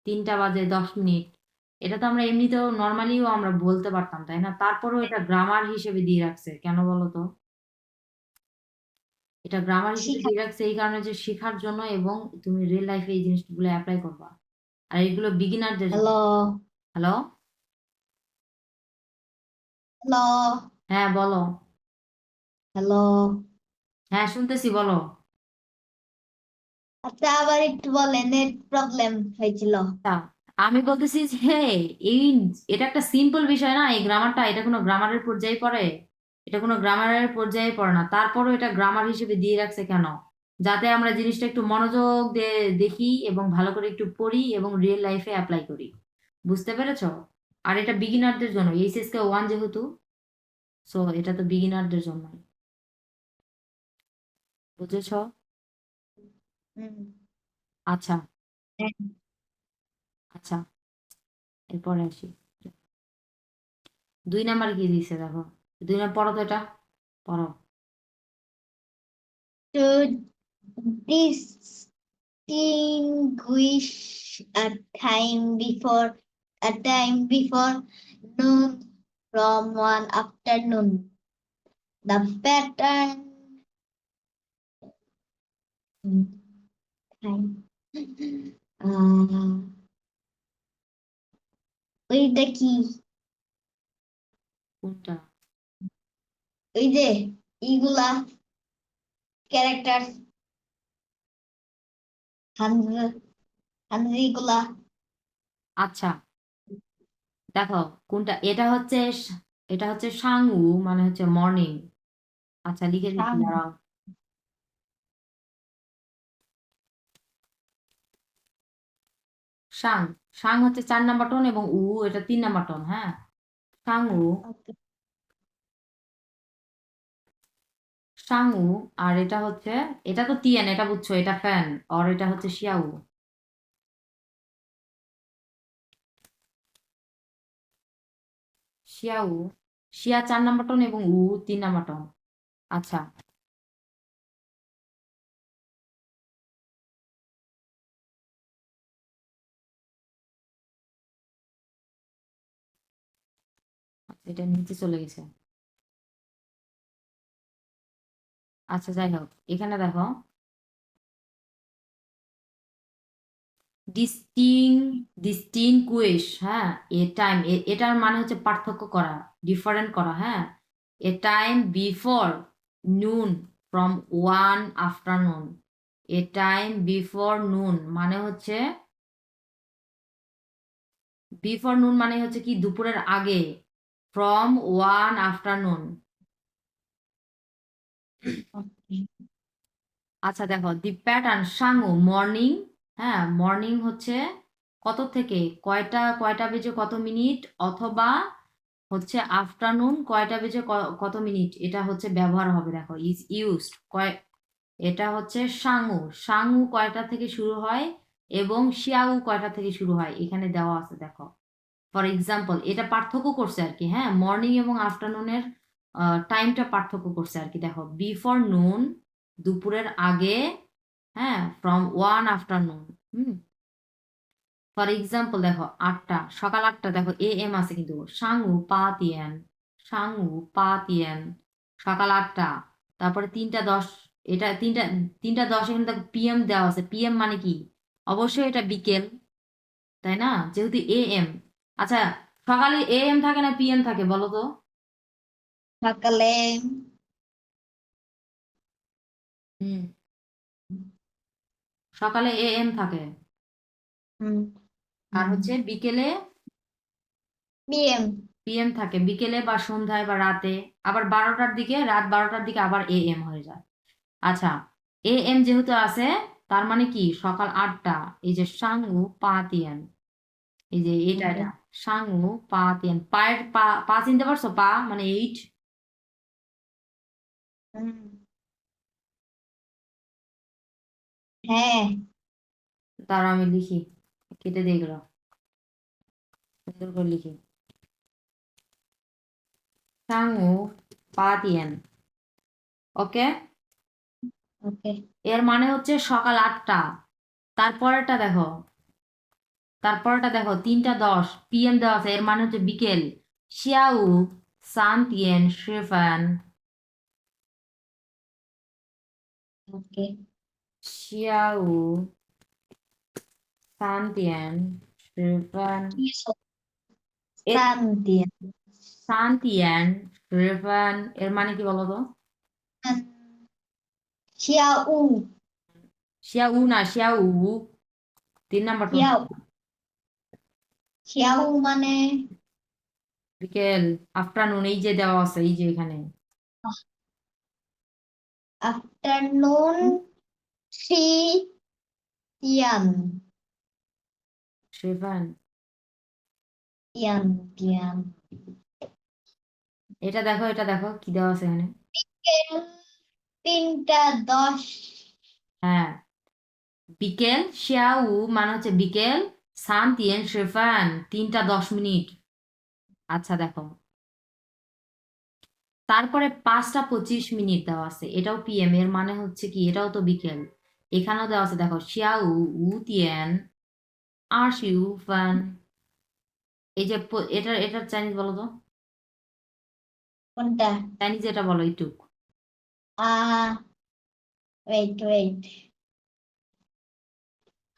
Speaker 1: 3টা বাজে 10 মিনিট, এটা তো আমরা এমনিতেও নর্মালিও আমরা বলতে পারতাম, তাই না? তারপরেও এটা গ্রামার হিসেবে দিয়ে রাখছে কেন বলো তো? এটা গ্রামার হিসেবে
Speaker 2: শিখা
Speaker 1: দিয়ে রাখছে এই কারণে যে শেখার জন্য, এবং তুমি রিয়েল লাইফে এই জিনিসগুলো অ্যাপ্লাই করবা। আর এগুলো বিগিনারদের জন্য।
Speaker 2: হ্যালো
Speaker 1: হ্যালো,
Speaker 2: হ্যালো
Speaker 1: হ্যাঁ বলো,
Speaker 2: হ্যালো
Speaker 1: হ্যাঁ শুনতেছি, বলো।
Speaker 2: আচ্ছা আবার একটু বলেন, নেট প্রবলেম হয়েছিল।
Speaker 1: তা, আমি বলতেছি যে এই এটা একটা সিম্পল বিষয় না, এই গ্রামারটা, এটা কোনো গ্রামারের পর্যায়ে পড়ে? এটা কোনো গ্রামারের পর্যায়ে পড়ে না, তারপরও এটা গ্রামার হিসেবে দিয়ে রাখছে কেন? যাতে আমরা জিনিসটা একটু মনোযোগ দিয়ে দেখি এবং ভালো করে একটু পড়ি এবং রিয়েল লাইফে অ্যাপ্লাই করি। বুঝতে পেরেছো? আর এটা বিগিনারদের জন্য, এইচএসকে 1 যেহেতু, সো এটা তো বিগিনারদের জন্য, বুঝেছো?
Speaker 2: হুম
Speaker 1: আচ্ছা,
Speaker 2: হ্যাঁ।
Speaker 1: আচ্ছা, এরপরে আসি। 2 নাম্বার কি দিছে দেখো, 2 নাম্বার পড়ো তো, এটা পড়ো।
Speaker 2: To distinguish a time before noon from one afternoon. The pattern time. ওইটা কি
Speaker 1: কোনটা?
Speaker 2: ওই যে ইগুলা ক্যারেক্টার হানজি গুলা
Speaker 1: আচ্ছা দেখো কোনটা, এটা হচ্ছে সাংউ, মানে হচ্ছে মর্নিং। আচ্ছা লিখে দিচ্ছি, দাঁড়াও। সাং, সাং হচ্ছে 4 নাম্বার টোন এবং এটা 3 নাম্বার টোন। হ্যাঁ, সাংউ, সাংউ। আর এটা হচ্ছে, এটা তো তিয়ান, এটা বুঝছো, এটা ফ্যান। আর এটা হচ্ছে শিয়াউ, শিয়াউ। শিয়া 4 নাম্বার টোন এবং 3 নাম্বার টোন। আচ্ছা, এটা নিচে চলে গেছে। আচ্ছা যাই হোক, এখানে দেখো ডিস্টিং, ডিস্টিংগুইশ। হ্যাঁ, এ টাইম, এটার মানে হচ্ছে পার্থক্য করা, ডিফারেন্ট করা। হ্যাঁ, এ টাইম বিফোর নুন from one afternoon. A time before নুন মানে হচ্ছে, বিফোর নুন মানে হচ্ছে কি দুপুরের আগে, ফ্রম ওয়ান আফটারনুন। আচ্ছা দেখো, দি প্যাটার্ন সাংু মর্নিং। হ্যাঁ, মর্নিং হচ্ছে কত থেকে কয়টা, কয়টা বেজে কত মিনিট, অথবা হচ্ছে আফটারনুন কয়টা বেজে কত মিনিট, এটা হচ্ছে ব্যবহার হবে। দেখো ইজ ইউজড কয়, এটা হচ্ছে সাংু, সাংু কয়টা থেকে শুরু হয় এবং শিয়াউ কয়টা থেকে শুরু হয়, এখানে দেওয়া আছে দেখো। ফর এক্সাম্পল, এটা পার্থক্য করছে আর কি। হ্যাঁ, মর্নিং এবং আফটারনুনের টাইমটা পার্থক্য করছে আর কি। দেখো বিফোর নুন দুপুরের আগে, হ্যাঁ, from one afternoon. Hmm, for example দেখো 8টা, সকাল 8টা, দেখো এ এম আছে কিন্তু, সাংউ পা তিয়ান, সাংউ পা তিয়ান, সকাল 8টা। তারপরে 3টা 10, এটা 3টা 10, এখানে দেখো পিএম দেওয়া আছে। পিএম মানে কি, অবশ্যই এটা বিকেল, তাই না, যেহেতু এ এম। আচ্ছা, সকালে এ এম থাকে না পিএম থাকে বলো তো?
Speaker 2: সকালে
Speaker 1: হুম, সকালে এ এম থাকে, আর হচ্ছে বিকেলে
Speaker 2: পিএম
Speaker 1: পিএম থাকে, বিকেলে বা সন্ধ্যায় বা রাতে। আবার 12টার দিকে, রাত 12টার দিকে আবার এ এম হয়ে যায়। আচ্ছা, এ এম যেহেতু আছে, তার মানে কি সকাল 8টা। এই যে সাংউ পা তিয়ান, এই যে এটা সাংউ পা তিয়ান। পায়ের পা, পা চিনতে পারছো? পা মানে 8।
Speaker 2: হ্যাঁ
Speaker 1: তারা আমি লিখি, কেটে দিয়ে গেল, সুন্দর করে লিখি, সাংউ পা তিয়ান। ওকে,
Speaker 2: ওকে
Speaker 1: এর মানে হচ্ছে সকাল 8টা। তারপরেরটা দেখো, তারপরেরটা দেখো 3টা 10 পিএম দেওয়া আছে, এর মানে হচ্ছে বিকেল। শিয়াউ সান তিয়ান শিফান,
Speaker 2: ওকে
Speaker 1: শিয়াউ সান তিয়ান শিফান।
Speaker 2: শান্তি
Speaker 1: সান তিয়ান শিফান এর মানে কি বলো তো?
Speaker 2: শিয়াউ
Speaker 1: শিয়াউ না, শিয়াউ 3 নাম্বার টোন।
Speaker 2: শিয়াউ শিয়াউ মানে
Speaker 1: বিকেল, আফটারনুন, এই যে দেওয়া আছে, এই যে এখানে
Speaker 2: আফটারনুন থ্রি পিএম
Speaker 1: শিফান।
Speaker 2: পিএম পিএম
Speaker 1: এটা দেখো, এটা দেখো কি দেওয়া আছে এখানে।
Speaker 2: 3টা 10
Speaker 1: হ্যাঁ, বিকেল, শিয়াউ মানে হচ্ছে বিকেল, সান তিয়ান শিফান 3টা 10 মিনিট। আচ্ছা দেখো, তারপরে 5টা 25 মিনিট দেওয়া আছে, এটাও পিএম, এর মানে হচ্ছে কি এটাও তো বিকেল। এখানেও দেওয়া আছে দেখো, শিয়াউ তিয়ান আর শিউ ফান। এই যে এটার এটার চাইনিজ বলো তো?
Speaker 2: কোনটা?
Speaker 1: চাইনিজ এটা বলো একটু।
Speaker 2: Wait wait.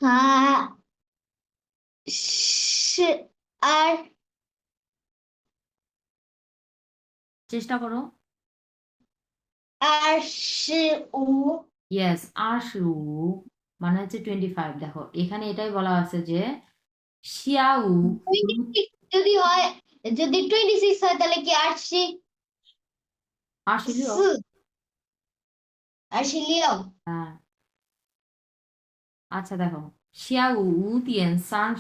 Speaker 2: হ্যাঁ, আর
Speaker 1: চেষ্টা করো।
Speaker 2: আর উ
Speaker 1: ইয়েস, আর শু মানে হচ্ছে 25। দেখো এখানে এটাই বলা আছে যে শিয়াউ
Speaker 2: 26 যদি হয়, যদি 26 হয় তাহলে কি
Speaker 1: আসলেও
Speaker 2: আরশিলিও।
Speaker 1: হ্যাঁ। আচ্ছা দেখো, শিয়াউ উতিয়েন সান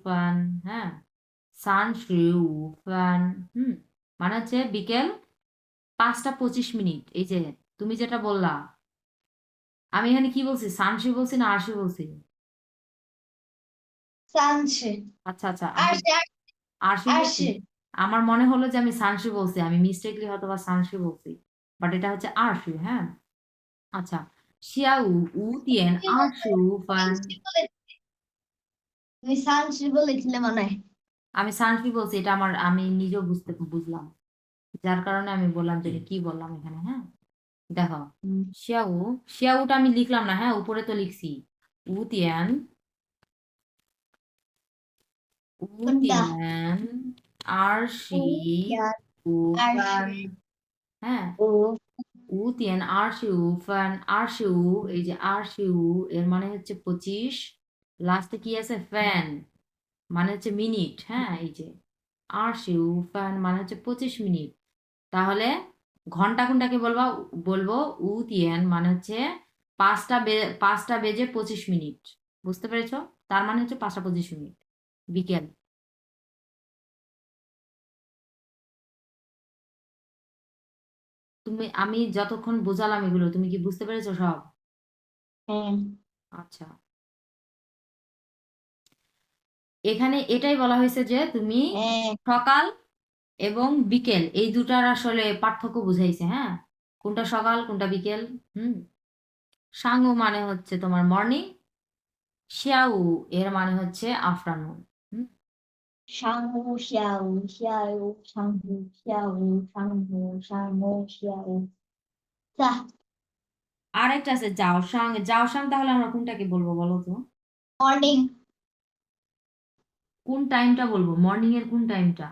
Speaker 1: ফান, হ্যাঁ, ফান, মানে হচ্ছে বিকেল 5টা 25 মিনিট। এই যে তুমি যেটা বললা, আমি এখানে কি বলছি, সানশি বলছি না আরশি বলছি?
Speaker 2: সানশি।
Speaker 1: আচ্ছা আচ্ছা, আমি
Speaker 2: আরশি
Speaker 1: আরশি বলছি।
Speaker 2: আরশি।
Speaker 1: আমার মনে হলো যে আমি সানশি বলছি, আমি মিস্টেকলি হয়তো বা সানশি বলছি, বাট এটা হচ্ছে আরশি। হ্যাঁ, আচ্ছা, শিয়াউ উতিয়েন আরশি ফান।
Speaker 2: তুমি সানশি বলেছিলে মনে হয়।
Speaker 1: আমি সানশি বলছি, এটা আমার, আমি নিজেও বুঝলাম, যার কারণে আমি বললাম যে কি বললাম এখানে। হ্যাঁ, দেখো,
Speaker 2: হুম,
Speaker 1: শিয়াউ, শিয়াউটা আমি লিখলাম না, হ্যাঁ উপরে তো লিখছি। উতিয়ান
Speaker 2: কোনটা?
Speaker 1: উতিয়ান আরশি উফান,
Speaker 2: আরশি
Speaker 1: হ্যাঁ,
Speaker 2: ও
Speaker 1: উতিয়ান আরশি উফান, আরশি উ, এই যে আরশি উ এর মানে হচ্ছে 25, লাস্টে কি আছে ফ্যান, মানে হচ্ছে মিনিট। হ্যাঁ, এই যে আরশি উফান মানে হচ্ছে 25 মিনিট। তাহলে ঘন্টা কোনটাকে বলবো? বলবো উতিয়ান মানে হচ্ছে 5টা বেজে 25 মিনিট। বুঝতে পেরেছো? তার মানে হচ্ছে 5টা 25 মিনিট বিকেল। আমি যতক্ষণ বোঝালাম এগুলো, তুমি কি বুঝতে পেরেছো সব?
Speaker 2: হ্যাঁ
Speaker 1: আচ্ছা, এখানে এটাই বলা হয়েছে যে তুমি
Speaker 2: হ্যাঁ
Speaker 1: সকাল এবং বিকেল এই দুটার আসলে পার্থক্য বুঝাইছে। হ্যাঁ, কোনটা সকাল কোনটা বিকেল। হুম, সাঙ্গু মানে হচ্ছে তোমার মর্নিং, শিয়াউ এর মানে হচ্ছে আফটারনুন।
Speaker 2: সাংহু শিয়াও শিয়াও সাংহু শিয়াও সাংহু সাংহু শিয়াও তা
Speaker 1: আর একটা আছে জাওসাং। জাওসাং তাহলে আমরা কোনটাকে বলবো বলো তো?
Speaker 2: মর্নিং।
Speaker 1: কোন টাইমটা বলবো, মর্নিং এর কোন টাইমটা?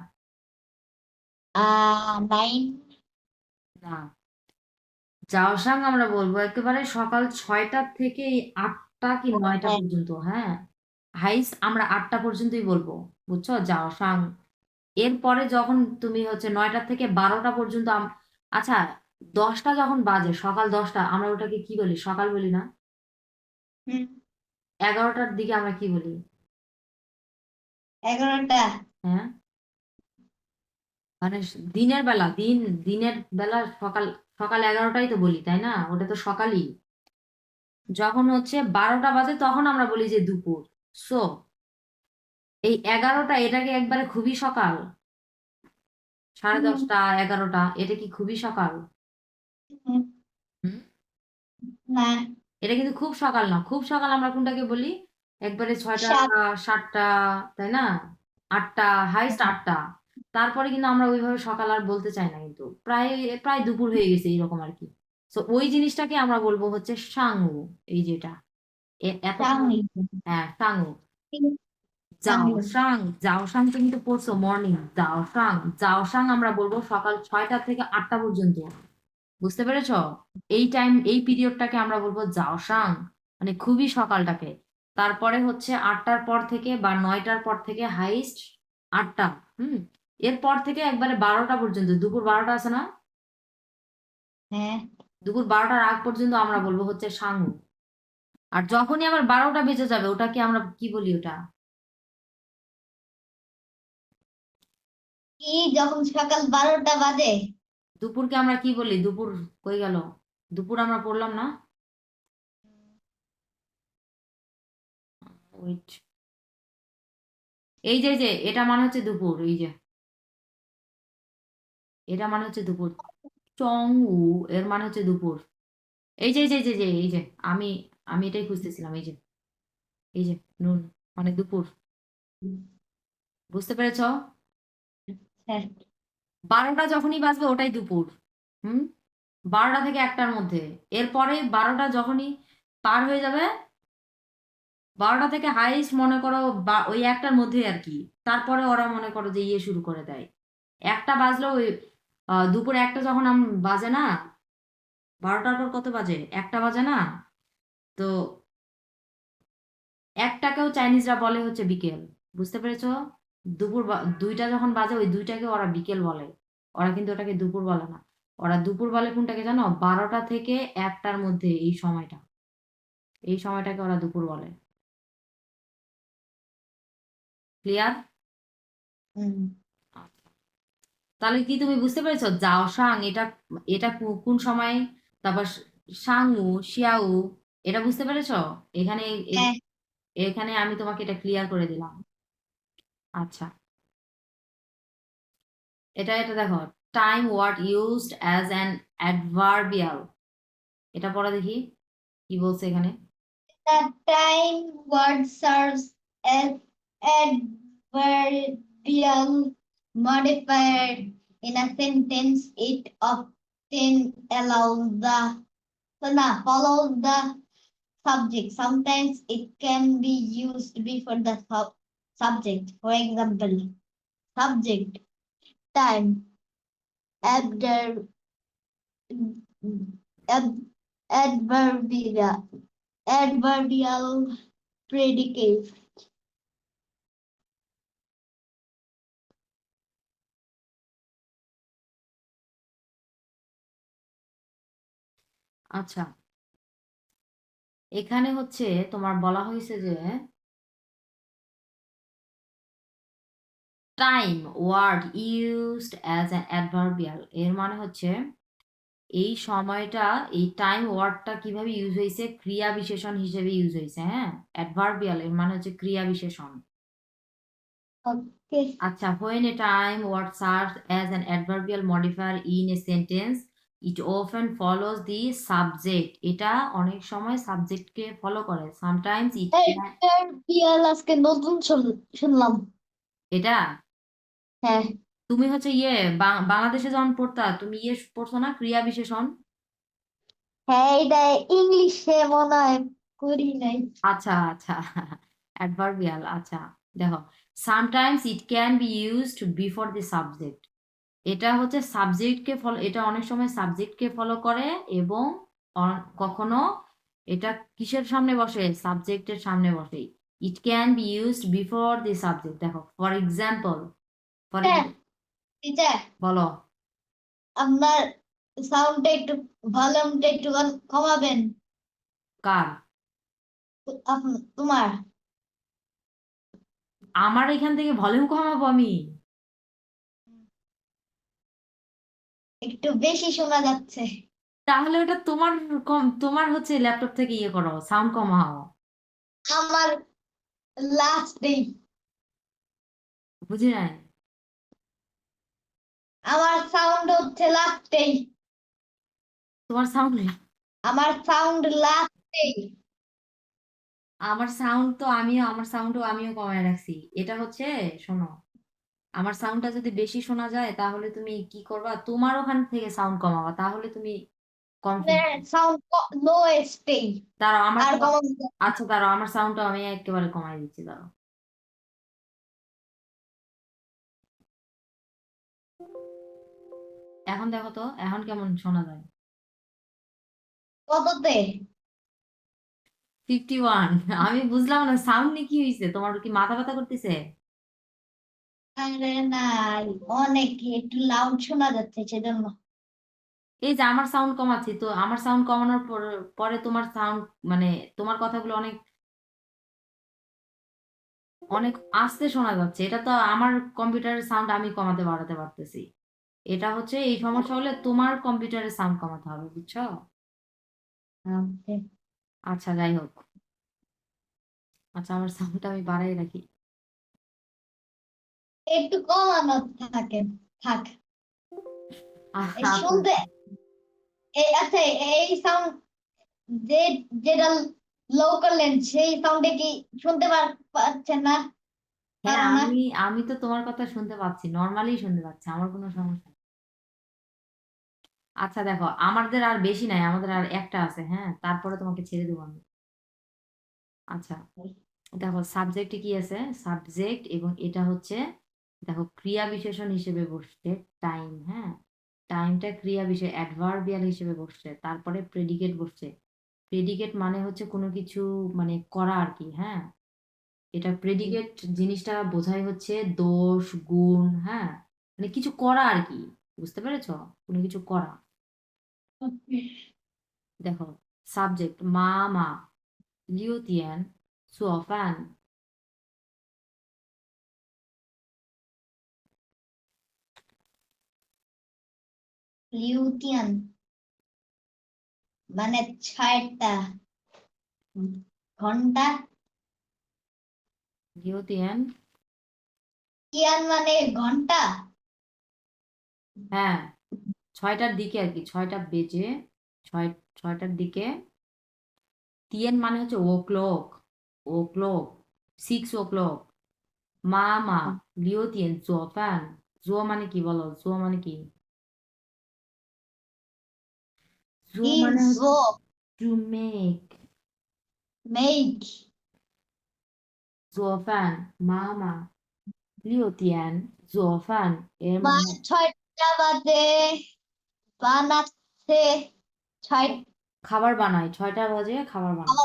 Speaker 2: 9।
Speaker 1: না, জাওসাং আমরা বলবো একেবারে সকাল 6টা থেকে এই 8টা কি 9টা
Speaker 2: হ্যাঁ
Speaker 1: পর্যন্ত। হ্যাঁ, হাইস্ট আমরা 8টা পর্যন্তই বলবো, বুঝছো, জাওসাং। এরপরে যখন তুমি হচ্ছে 9টা থেকে 12টা পর্যন্ত আচ্ছা, 10টা যখন বাজে, সকাল 10টা, আমরা ওটাকে কি বলি, সকাল বলি না?
Speaker 2: হুম,
Speaker 1: 11টার দিকে আমরা কি বলি?
Speaker 2: 11টা।
Speaker 1: হ্যাঁ, মানে দিনের বেলা, দিনের বেলা সকাল, সকাল 11টাই তো বলি, তাই না? ওটা তো সকালই। যখন হচ্ছে 12টা বাজে তখন আমরা বলি যে দুপুর। সো এই 11টা এটাকে একবারে খুবই সকাল, সাড়ে
Speaker 2: হুম,
Speaker 1: 10টা 11টা এটা কি খুবই সকাল?
Speaker 2: হুম,
Speaker 1: হুম,
Speaker 2: না
Speaker 1: এটা কিন্তু খুব সকাল না। খুব সকাল আমরা কোনটাকে বলি? একবারে 6টা
Speaker 2: সাত।
Speaker 1: 7টা, তাই না? 8টা, হাইস্ট 8টা। তারপরে কিন্তু আমরা ওইভাবে সকাল আর বলতে চাই না, কিন্তু প্রায় প্রায় দুপুর হয়ে গেছে এইরকম আর কি। তো ওই জিনিসটাকে আমরা বলবো হচ্ছে সাংু। এই যেটা এতক্ষণ,
Speaker 2: সাংলি
Speaker 1: হ্যাঁ সাংু।
Speaker 2: সাংলি
Speaker 1: জাওসাং তুমি তো পড়ছো মর্নিং। জাওসাং আমরা বলবো সকাল 6টা থেকে 8টা পর্যন্ত। বুঝতে পেরেছো? এই টাইম, এই পিরিয়ডটাকে আমরা বলবো জাওসাং, মানে খুবই সকালটাকে। তারপরে হচ্ছে 8টার পর থেকে বা 9টার পর থেকে হাইস্ট 8টা। হুম, এরপর থেকে একবারে 12টা পর্যন্ত, দুপুর 12টা আছে না,
Speaker 2: হ্যাঁ
Speaker 1: দুপুর 12টার আগ পর্যন্ত আমরা বলবো হচ্ছে সাংু। আর যখনই আবার 12টা বেজে যাবে ওটাকে আমরা কি বলি ওটা?
Speaker 2: কি যখন সকাল 12টা বাজে?
Speaker 1: দুপুরকে আমরা কি বলি? দুপুর কই গেল? দুপুর আমরা পড়লাম না? ওয়েট, এই যে এটা মানে হচ্ছে দুপুর। এই যে এটা মানে হচ্ছে দুপুর। চং উ এর মানে হচ্ছে দুপুর। এই যে আমি আমি এটাই খুঁজতেছিলাম। এই যে নুন মানে দুপুর। বুঝতে পেরেছো?
Speaker 2: হ্যাঁ
Speaker 1: 12টা যখনই বাজবে ওটাই দুপুর। হুম 12টা থেকে 1টার মধ্যে। এরপরে 12টা যখনই পার হয়ে যাবে, 12টা থেকে হাইস্ট মনে করো ওই 1টার মধ্যে আর কি। তারপরে ওরা মনে করো যে ইয়ে শুরু করে দেয়। 1টা বাজলো ওই দুপুর 1টা যখন বাজে না, 12টার পর কত বাজে? 1টা বাজে না? তো 1টাকেও চাইনিজরা বলে হচ্ছে বিকেল। বুঝতে পেরেছো? দুপুর 2টা যখন বাজে ওই 2টাকে ওরা বিকেল বলে। ওরা কিন্তু ওটাকে দুপুর বলে না। ওরা দুপুর বলে কোনটাকে জানো? 12টা থেকে 1টার মধ্যে এই সময়টা। এই সময়টাকে ওরা দুপুর বলে। ক্লিয়ার?
Speaker 2: হুম
Speaker 1: তাহলে কি তুমি বুঝতে পেরেছো জাও সাং এটা এটা কোন সময়? তারপর সাংউ শিয়াউ এটা বুঝতে পেরেছো? এখানে
Speaker 2: হ্যাঁ
Speaker 1: এখানে আমি তোমাকে এটা ক্লিয়ার করে দিলাম। আচ্ছা, এটা দেখো, time word used as an adverbial. এটা পড়া দেখি কি বলছে এখানে।
Speaker 2: the time word serves as adverbial modifier in a sentence. It often allows the follows the subject. Sometimes it can be used before the subject. For example, subject, time, adverb, ad- adverbial predicate.
Speaker 1: আচ্ছা, এখানে হচ্ছে তোমার বলা হয়েছে যে time word used as an adverbial, এর মানে হচ্ছে এই সময়টা, এই টাইম ওয়ার্ডটা কিভাবে ইউজ হয়েছে? ক্রিয়া বিশেষণ হিসেবে ইউজ হয়েছে। হ্যাঁ, অ্যাডভার্বিয়াল এর মানে হচ্ছে ক্রিয়া বিশেষণ।
Speaker 2: Okay.
Speaker 1: আচ্ছা, when a time word serves as an adverbial modifier in a sentence, it often follows the subject. এটা অনেক সময় সাবজেক্টকে ফলো করে। Sometimes it can,
Speaker 2: বিয়াল আজকে নতুন শুনলাম।
Speaker 1: এটা
Speaker 2: হ্যাঁ
Speaker 1: তুমি হচ্ছে ইয়ে বাংলাদেশে যখন পড়তা তুমি ইয়ে পড়ছো না, ক্রিয়া বিশেষণ?
Speaker 2: হ্যাঁ এটা ইংলিশে মনে হয় করি নাই।
Speaker 1: আচ্ছা আচ্ছা, অ্যাডভার্বিয়াল। আচ্ছা দেখো, sometimes it can be used before the subject. এটা হচ্ছে সাবজেক্টকে ফলো, এটা অনেক সময় সাবজেক্টকে ফলো করে এবং কখনো এটা কিসের সামনে বসে? সাবজেক্টের সামনে বসে। It can be used before the subject. দেখো ফর এক্সাম্পল, ফর
Speaker 2: হ্যাঁ টিচার
Speaker 1: বলো।
Speaker 2: আপনার সাউন্ডটা একটু ভলিউমটা একটু কমাবেন।
Speaker 1: কার?
Speaker 2: তোমার
Speaker 1: আমার এখান থেকে ভলিউম কমাবো আমি?
Speaker 2: একটু বেশি শোনা যাচ্ছে।
Speaker 1: তাহলে ওটা তোমার কম, তোমার হচ্ছে ল্যাপটপ থেকে ইয়ে করো, সাউন্ড কমাও।
Speaker 2: আমার লাস্ট ডে,
Speaker 1: বুঝি নাই।
Speaker 2: আমার সাউন্ড হচ্ছে লাস্ট ডে,
Speaker 1: তোমার সাউন্ড,
Speaker 2: আমার সাউন্ড লাস্ট ডে।
Speaker 1: আমার সাউন্ড তো আমিও, আমার সাউন্ডও আমিও কমায় রাখছি। এটা হচ্ছে, শোনো, আমার সাউন্ডটা যদি বেশি শোনা যায় তাহলে তুমি কি করবা? তোমার ওখান থেকে সাউন্ড কমাবা, তাহলে তুমি কম শুনবে।
Speaker 2: সাউন্ড লোয়েস্ট ডে
Speaker 1: দাঁড়াও আমার
Speaker 2: আর কমাবো।
Speaker 1: আচ্ছা দাঁড়াও, আমার সাউন্ডটা আমি একেবারে কমাই দিচ্ছি, দাঁড়াও। এখন দেখো তো এখন কেমন শোনা যায়?
Speaker 2: কততে?
Speaker 1: 51। আমি বুঝলাম না সাউন্ড নিয়ে কি হয়েছে, তোমার কি মাথা ব্যথা করতেছে?
Speaker 2: আরে না, অনেক একটু লাউড শোনা যাচ্ছে সেজন্য।
Speaker 1: এই যে আমার সাউন্ড কমাচ্ছি, তো আমার সাউন্ড কমানোর পরে তোমার সাউন্ড, মানে তোমার কথাগুলো অনেক অনেক আস্তে শোনা যাচ্ছে। এটা তো আমার কম্পিউটারের সাউন্ড আমি কমাতে বাড়াতে পারতেছি। এটা হচ্ছে এই সমস্যা হলে তোমার কম্পিউটারের সাউন্ড কমাতে হবে, বুঝছো? আচ্ছা যাই হোক, আচ্ছা আমার সাউন্ডটা আমি বাড়াই রাখি।
Speaker 2: একটু কমানো থাকে থাক। এই
Speaker 1: আচ্ছা
Speaker 2: শুনতে আচ্ছা এই সাউন্ড যে যেটা লো করলেন সেই সাউন্ডে কি শুনতে পাচ্ছেন না?
Speaker 1: হ্যাঁ,
Speaker 2: পারো না?
Speaker 1: আমি আমি তো তোমার কথা শুনতে পাচ্ছি, নর্মালি শুনতে পাচ্ছি, আমার কোনো সমস্যা নেই। আচ্ছা দেখো, আমাদের আর বেশি নাই, আমাদের আর একটা আছে, হ্যাঁ, তারপরে তোমাকে ছেড়ে দেবো আমি। আচ্ছা দেখো, সাবজেক্টে কি আছে, সাবজেক্ট, এবং এটা হচ্ছে, দেখো ক্রিয়া বিশেষণ হিসেবে বসছে টাইম, হ্যাঁ, টাইমটা ক্রিয়া বিশেষ অ্যাডভার্বিয়াল হিসেবে বসছে, তারপরে প্রেডিকেট বসছে। প্রেডিকেট মানে হচ্ছে কোনো কিছু মানে করা আর কি, হ্যাঁ, এটা প্রেডিকেট জিনিসটা বোঝায় হচ্ছে দোষ গুণ, হ্যাঁ, মানে কিছু করা আর কি, বুঝতে পেরেছো, কোনো কিছু করা। দেখো সাবজেক্ট মা লিউতিয়ান সুয়ফান,
Speaker 2: লিউটিয়ান মানে 6টা ঘন্টা।
Speaker 1: লিউতিয়ান,
Speaker 2: তিয়ান মানে ঘন্টা।
Speaker 1: হ্যাঁ, 6টার দিকে আর কি, 6টা বেজে, ছয়, 6টার দিকে। তিয়ান মানে হচ্ছে ও ক্লক, ও ক্লক, 6 o'clock। মা লিউতিয়ান জোফান, জো মানে কি বলো, জো মানে কি, জো
Speaker 2: কি
Speaker 1: মানে হচ্ছে
Speaker 2: জো
Speaker 1: টু মেক,
Speaker 2: মেক
Speaker 1: জোফান, মা লিউতিয়ান জোফান, এর
Speaker 2: মা
Speaker 1: মানে
Speaker 2: 6টা বাজে বানাচ্ছে। 6
Speaker 1: খাবার বানায়, 6টা বাজে খাবার বানায়।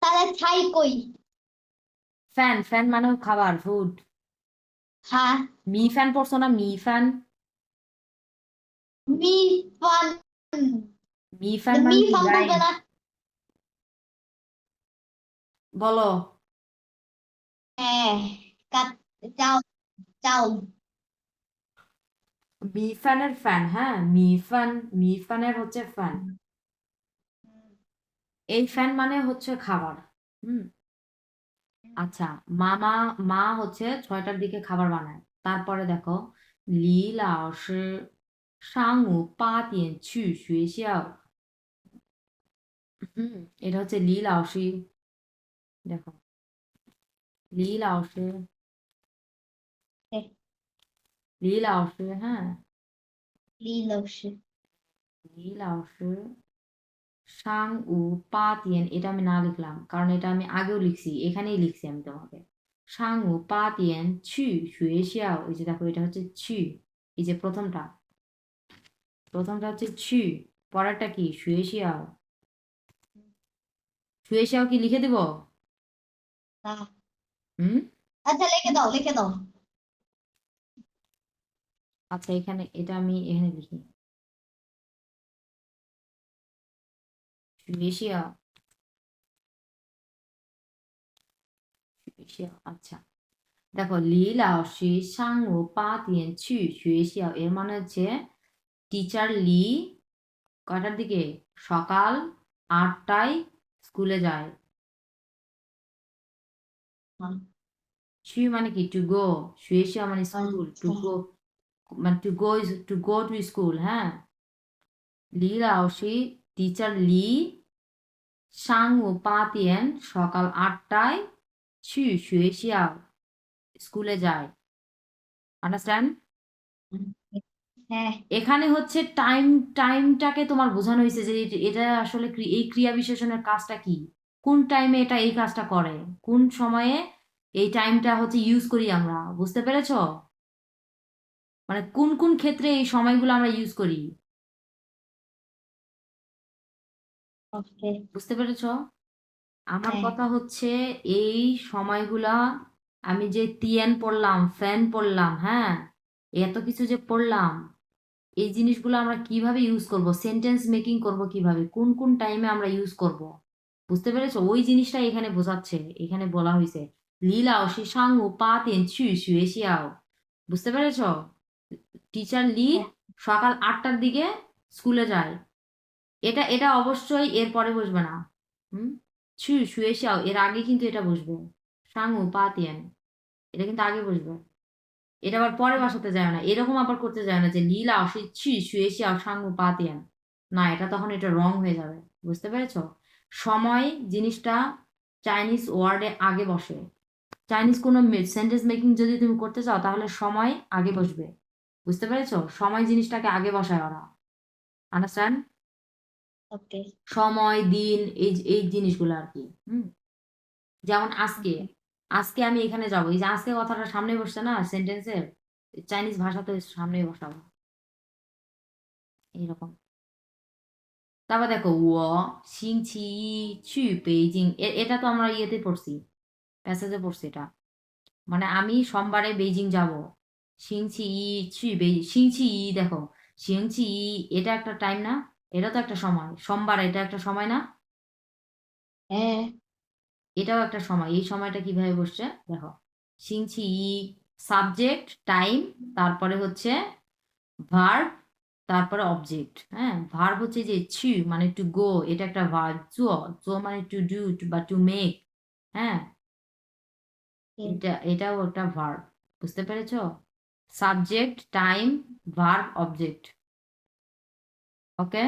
Speaker 2: তাহলে ছাই কই?
Speaker 1: ফ্যান, ফ্যান মানে খাবার, ফুড।
Speaker 2: হ্যাঁ,
Speaker 1: মি ফ্যান পড়ছো না, me fan,
Speaker 2: me fun.
Speaker 1: Me fan
Speaker 2: me
Speaker 1: মানে কি
Speaker 2: ফান
Speaker 1: রাইম,
Speaker 2: বলবে না?
Speaker 1: বলো।
Speaker 2: হ্যাঁ, কাট চাও চাও।
Speaker 1: মি ফ্যানের ফ্যান, হ্যাঁ, মি ফ্যান, মি ফ্যানের হচ্ছে ফ্যান, এই ফ্যান মানে হচ্ছে খাবার। হুম, আচ্ছা, মা হচ্ছে 6টার দিকে খাবার বানায়, তারপরে দেখো লি লাও শি সাং উ পা দিয়েন ছু শুয়ে xiao। হুম, এটা হচ্ছে লি লাও শি, দেখো লি লাও শি, লি লাও শি, হ্যাঁ,
Speaker 2: লিলসে
Speaker 1: লি লাও শি সাং উ পা দিয়েন, এটা আমি না লিখলাম কারণ এটা আমি আগেও লিখছি, এখানেই লিখছি আমি তোমাকে। সাং উ পা দিয়েন ছু শুয়ে xiao, এই যে দেখো এটা হচ্ছে ছু, এই যে প্রথমটা, প্রথমটা হচ্ছে ছু, পরেরটা কি শুয়ে xiao, শুয়ে xiao কি লিখে দিব?
Speaker 2: না।
Speaker 1: হুম,
Speaker 2: আচ্ছা, লিখে দাও লিখে দাও।
Speaker 1: আচ্ছা এখানে এটা আমি এখানে লিখি, শুয়ে xiao, শুয়ে xiao, আচ্ছা দেখো লি লাও শি সাং উ পা দিয়েন ছু শুয়ে xiao, এর মানে হচ্ছে টিচার লি কয়টার দিকে, সকাল 8টায় স্কুলে যায়।
Speaker 2: হ্যাঁ,
Speaker 1: ছু মানে কি টু গো, শুয়ে xiao মানে স্কুল, টু
Speaker 2: আচ্ছা।
Speaker 1: গো মানে to go is to go to school, হ্যাঁ, লি লাও শি টিচার লি সাং ও পা দিয়েন সকাল 8টায় ছু শুয়ে xiao স্কুলে যায়, আন্ডারস্ট্যান্ড?
Speaker 2: হ্যাঁ,
Speaker 1: এখানে হচ্ছে টাইম, টাইমটাকে তোমার বোঝানো হয়েছে যে এটা আসলে এই ক্রিয়া বিশেষণের কাজটা কি, কোন টাইমে এটা এই কাজটা করে, কোন সময়ে এই টাইমটা হচ্ছে ইউজ করি আমরা, বুঝতে পেরেছো, মানে কোন কোন ক্ষেত্রে এই সময়গুলো আমরা ইউজ করি,
Speaker 2: ওকে।
Speaker 1: বুঝতে পেরেছো। আমার
Speaker 2: হ্যাঁ,
Speaker 1: কথা হচ্ছে এই সময়গুলা, আমি যে তিয়ান পড়লাম, ফ্যান পড়লাম, হ্যাঁ, এত কিছু যে পড়লাম, এই জিনিসগুলো আমরা কিভাবে ইউজ করব, সেন্টেন্স মেকিং করব কিভাবে, কোন কোন টাইমে আমরা ইউজ করব, বুঝতে পেরেছো, ওই জিনিসটা এখানে বোঝাচ্ছে, এখানে বলা হয়েছে লিলাও সে সাংউ পা তেন ছু শুয়ে xiao, বুঝতে পেরেছো, টিচার লি
Speaker 2: হ্যাঁ,
Speaker 1: সকাল 8টার দিকে স্কুলে যায়, এটা এটা অবশ্যই এর পরে বসবে না। হুম, ছু শুয়ে xiao এর আগে কিন্তু এটা বসবে, সাংউ পা তিয়ান, এটা কিন্তু আগে বসবে, এটা আবার পরে বসাতে যায় না, এরকম আবার করতে যায় না যে লীলা অসিচ্ছি শুয়ে শিয়াও সাঙ্গু পাতিয়ান, না, এটা তখন এটা রং হয়ে যাবে, বুঝতে পেরেছো, সময় জিনিসটা চাইনিজ ওয়ার্ডে আগে বসে, চাইনিজ কোনো সেন্টেন্স মেকিং যদি তুমি করতে চাও তাহলে সময় আগে বসবে, বুঝতে পেরেছো? সময় জিনিসটাকে আগে বসায় ওরা, আন্ডারস্ট্যান্ড?
Speaker 2: ওকে
Speaker 1: সময়, দিন, এই জিনিসগুলো আর কি। যেমন আজকে,
Speaker 2: ওকে
Speaker 1: আজকে আমি এখানে যাবো, এই যে আজকে কথাটা সামনে বসছে না সেন্টেন্সের, চাইনিজ ভাষাতে সামনে বসাবো এইরকম। তারপর দেখো ও সিংচি চু বেইজিং, এটা তো আমরা ইয়েতে পড়ছি, প্যাসেজে পড়ছি এটা, মানে আমি সোমবারে বেইজিং যাব। সিংচি চু বেইজিং, সিংচি দেখো, সিংচি এটা একটা টাইম না, এটা তো একটা সময়, সোমবার এটা একটা সময় না,
Speaker 2: হ্যাঁ
Speaker 1: এটাও একটা সময়। এই সময়টা কিভাবে বসছে দেখো, সিংচি সাবজেক্ট টাইম, তারপরে হচ্ছে ভার্ব, তারপরে অবজেক্ট। হ্যাঁ, ভার্ব হচ্ছে যে ছু মানে টু গো, এটা একটা ভার্ব। জো, জো মানে টু ডু বা টু মেক। হ্যাঁ, এটাও একটা ভার্ব, বুঝতে পেরেছো? Subject time verb object. Okay,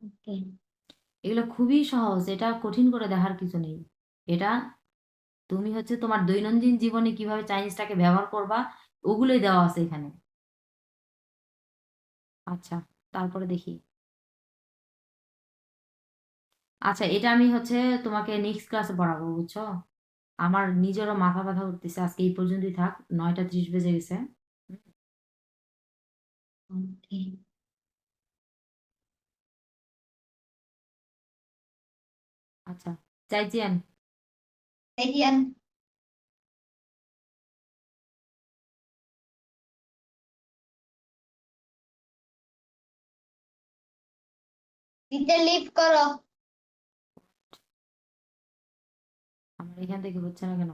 Speaker 2: okay
Speaker 1: এগুলো খুবই সহজ, এটা কঠিন করে দেখার কিছু নেই। এটা তুমি হচ্ছে তোমার দৈনন্দিন জীবনে কিভাবে চাইনিজটাকে ব্যবহার করবা ওগুলোই দেওয়া আছে এখানে। আচ্ছা, তারপরে দেখি। আচ্ছা, এটা আমি হচ্ছে তোমাকে নেক্সট ক্লাসে পড়াবো, বুঝছো? আমার নিজেরও মাথা ব্যথা করতেছে, আজকে এই পর্যন্তই থাক, 9টা 30 বেজে গেছে।
Speaker 2: ওকে
Speaker 1: আচ্ছা, চাইজিয়ান।
Speaker 2: এরিয়ান টিচার লিভ করো
Speaker 1: আমার এখান থেকে হচ্ছে না কেন?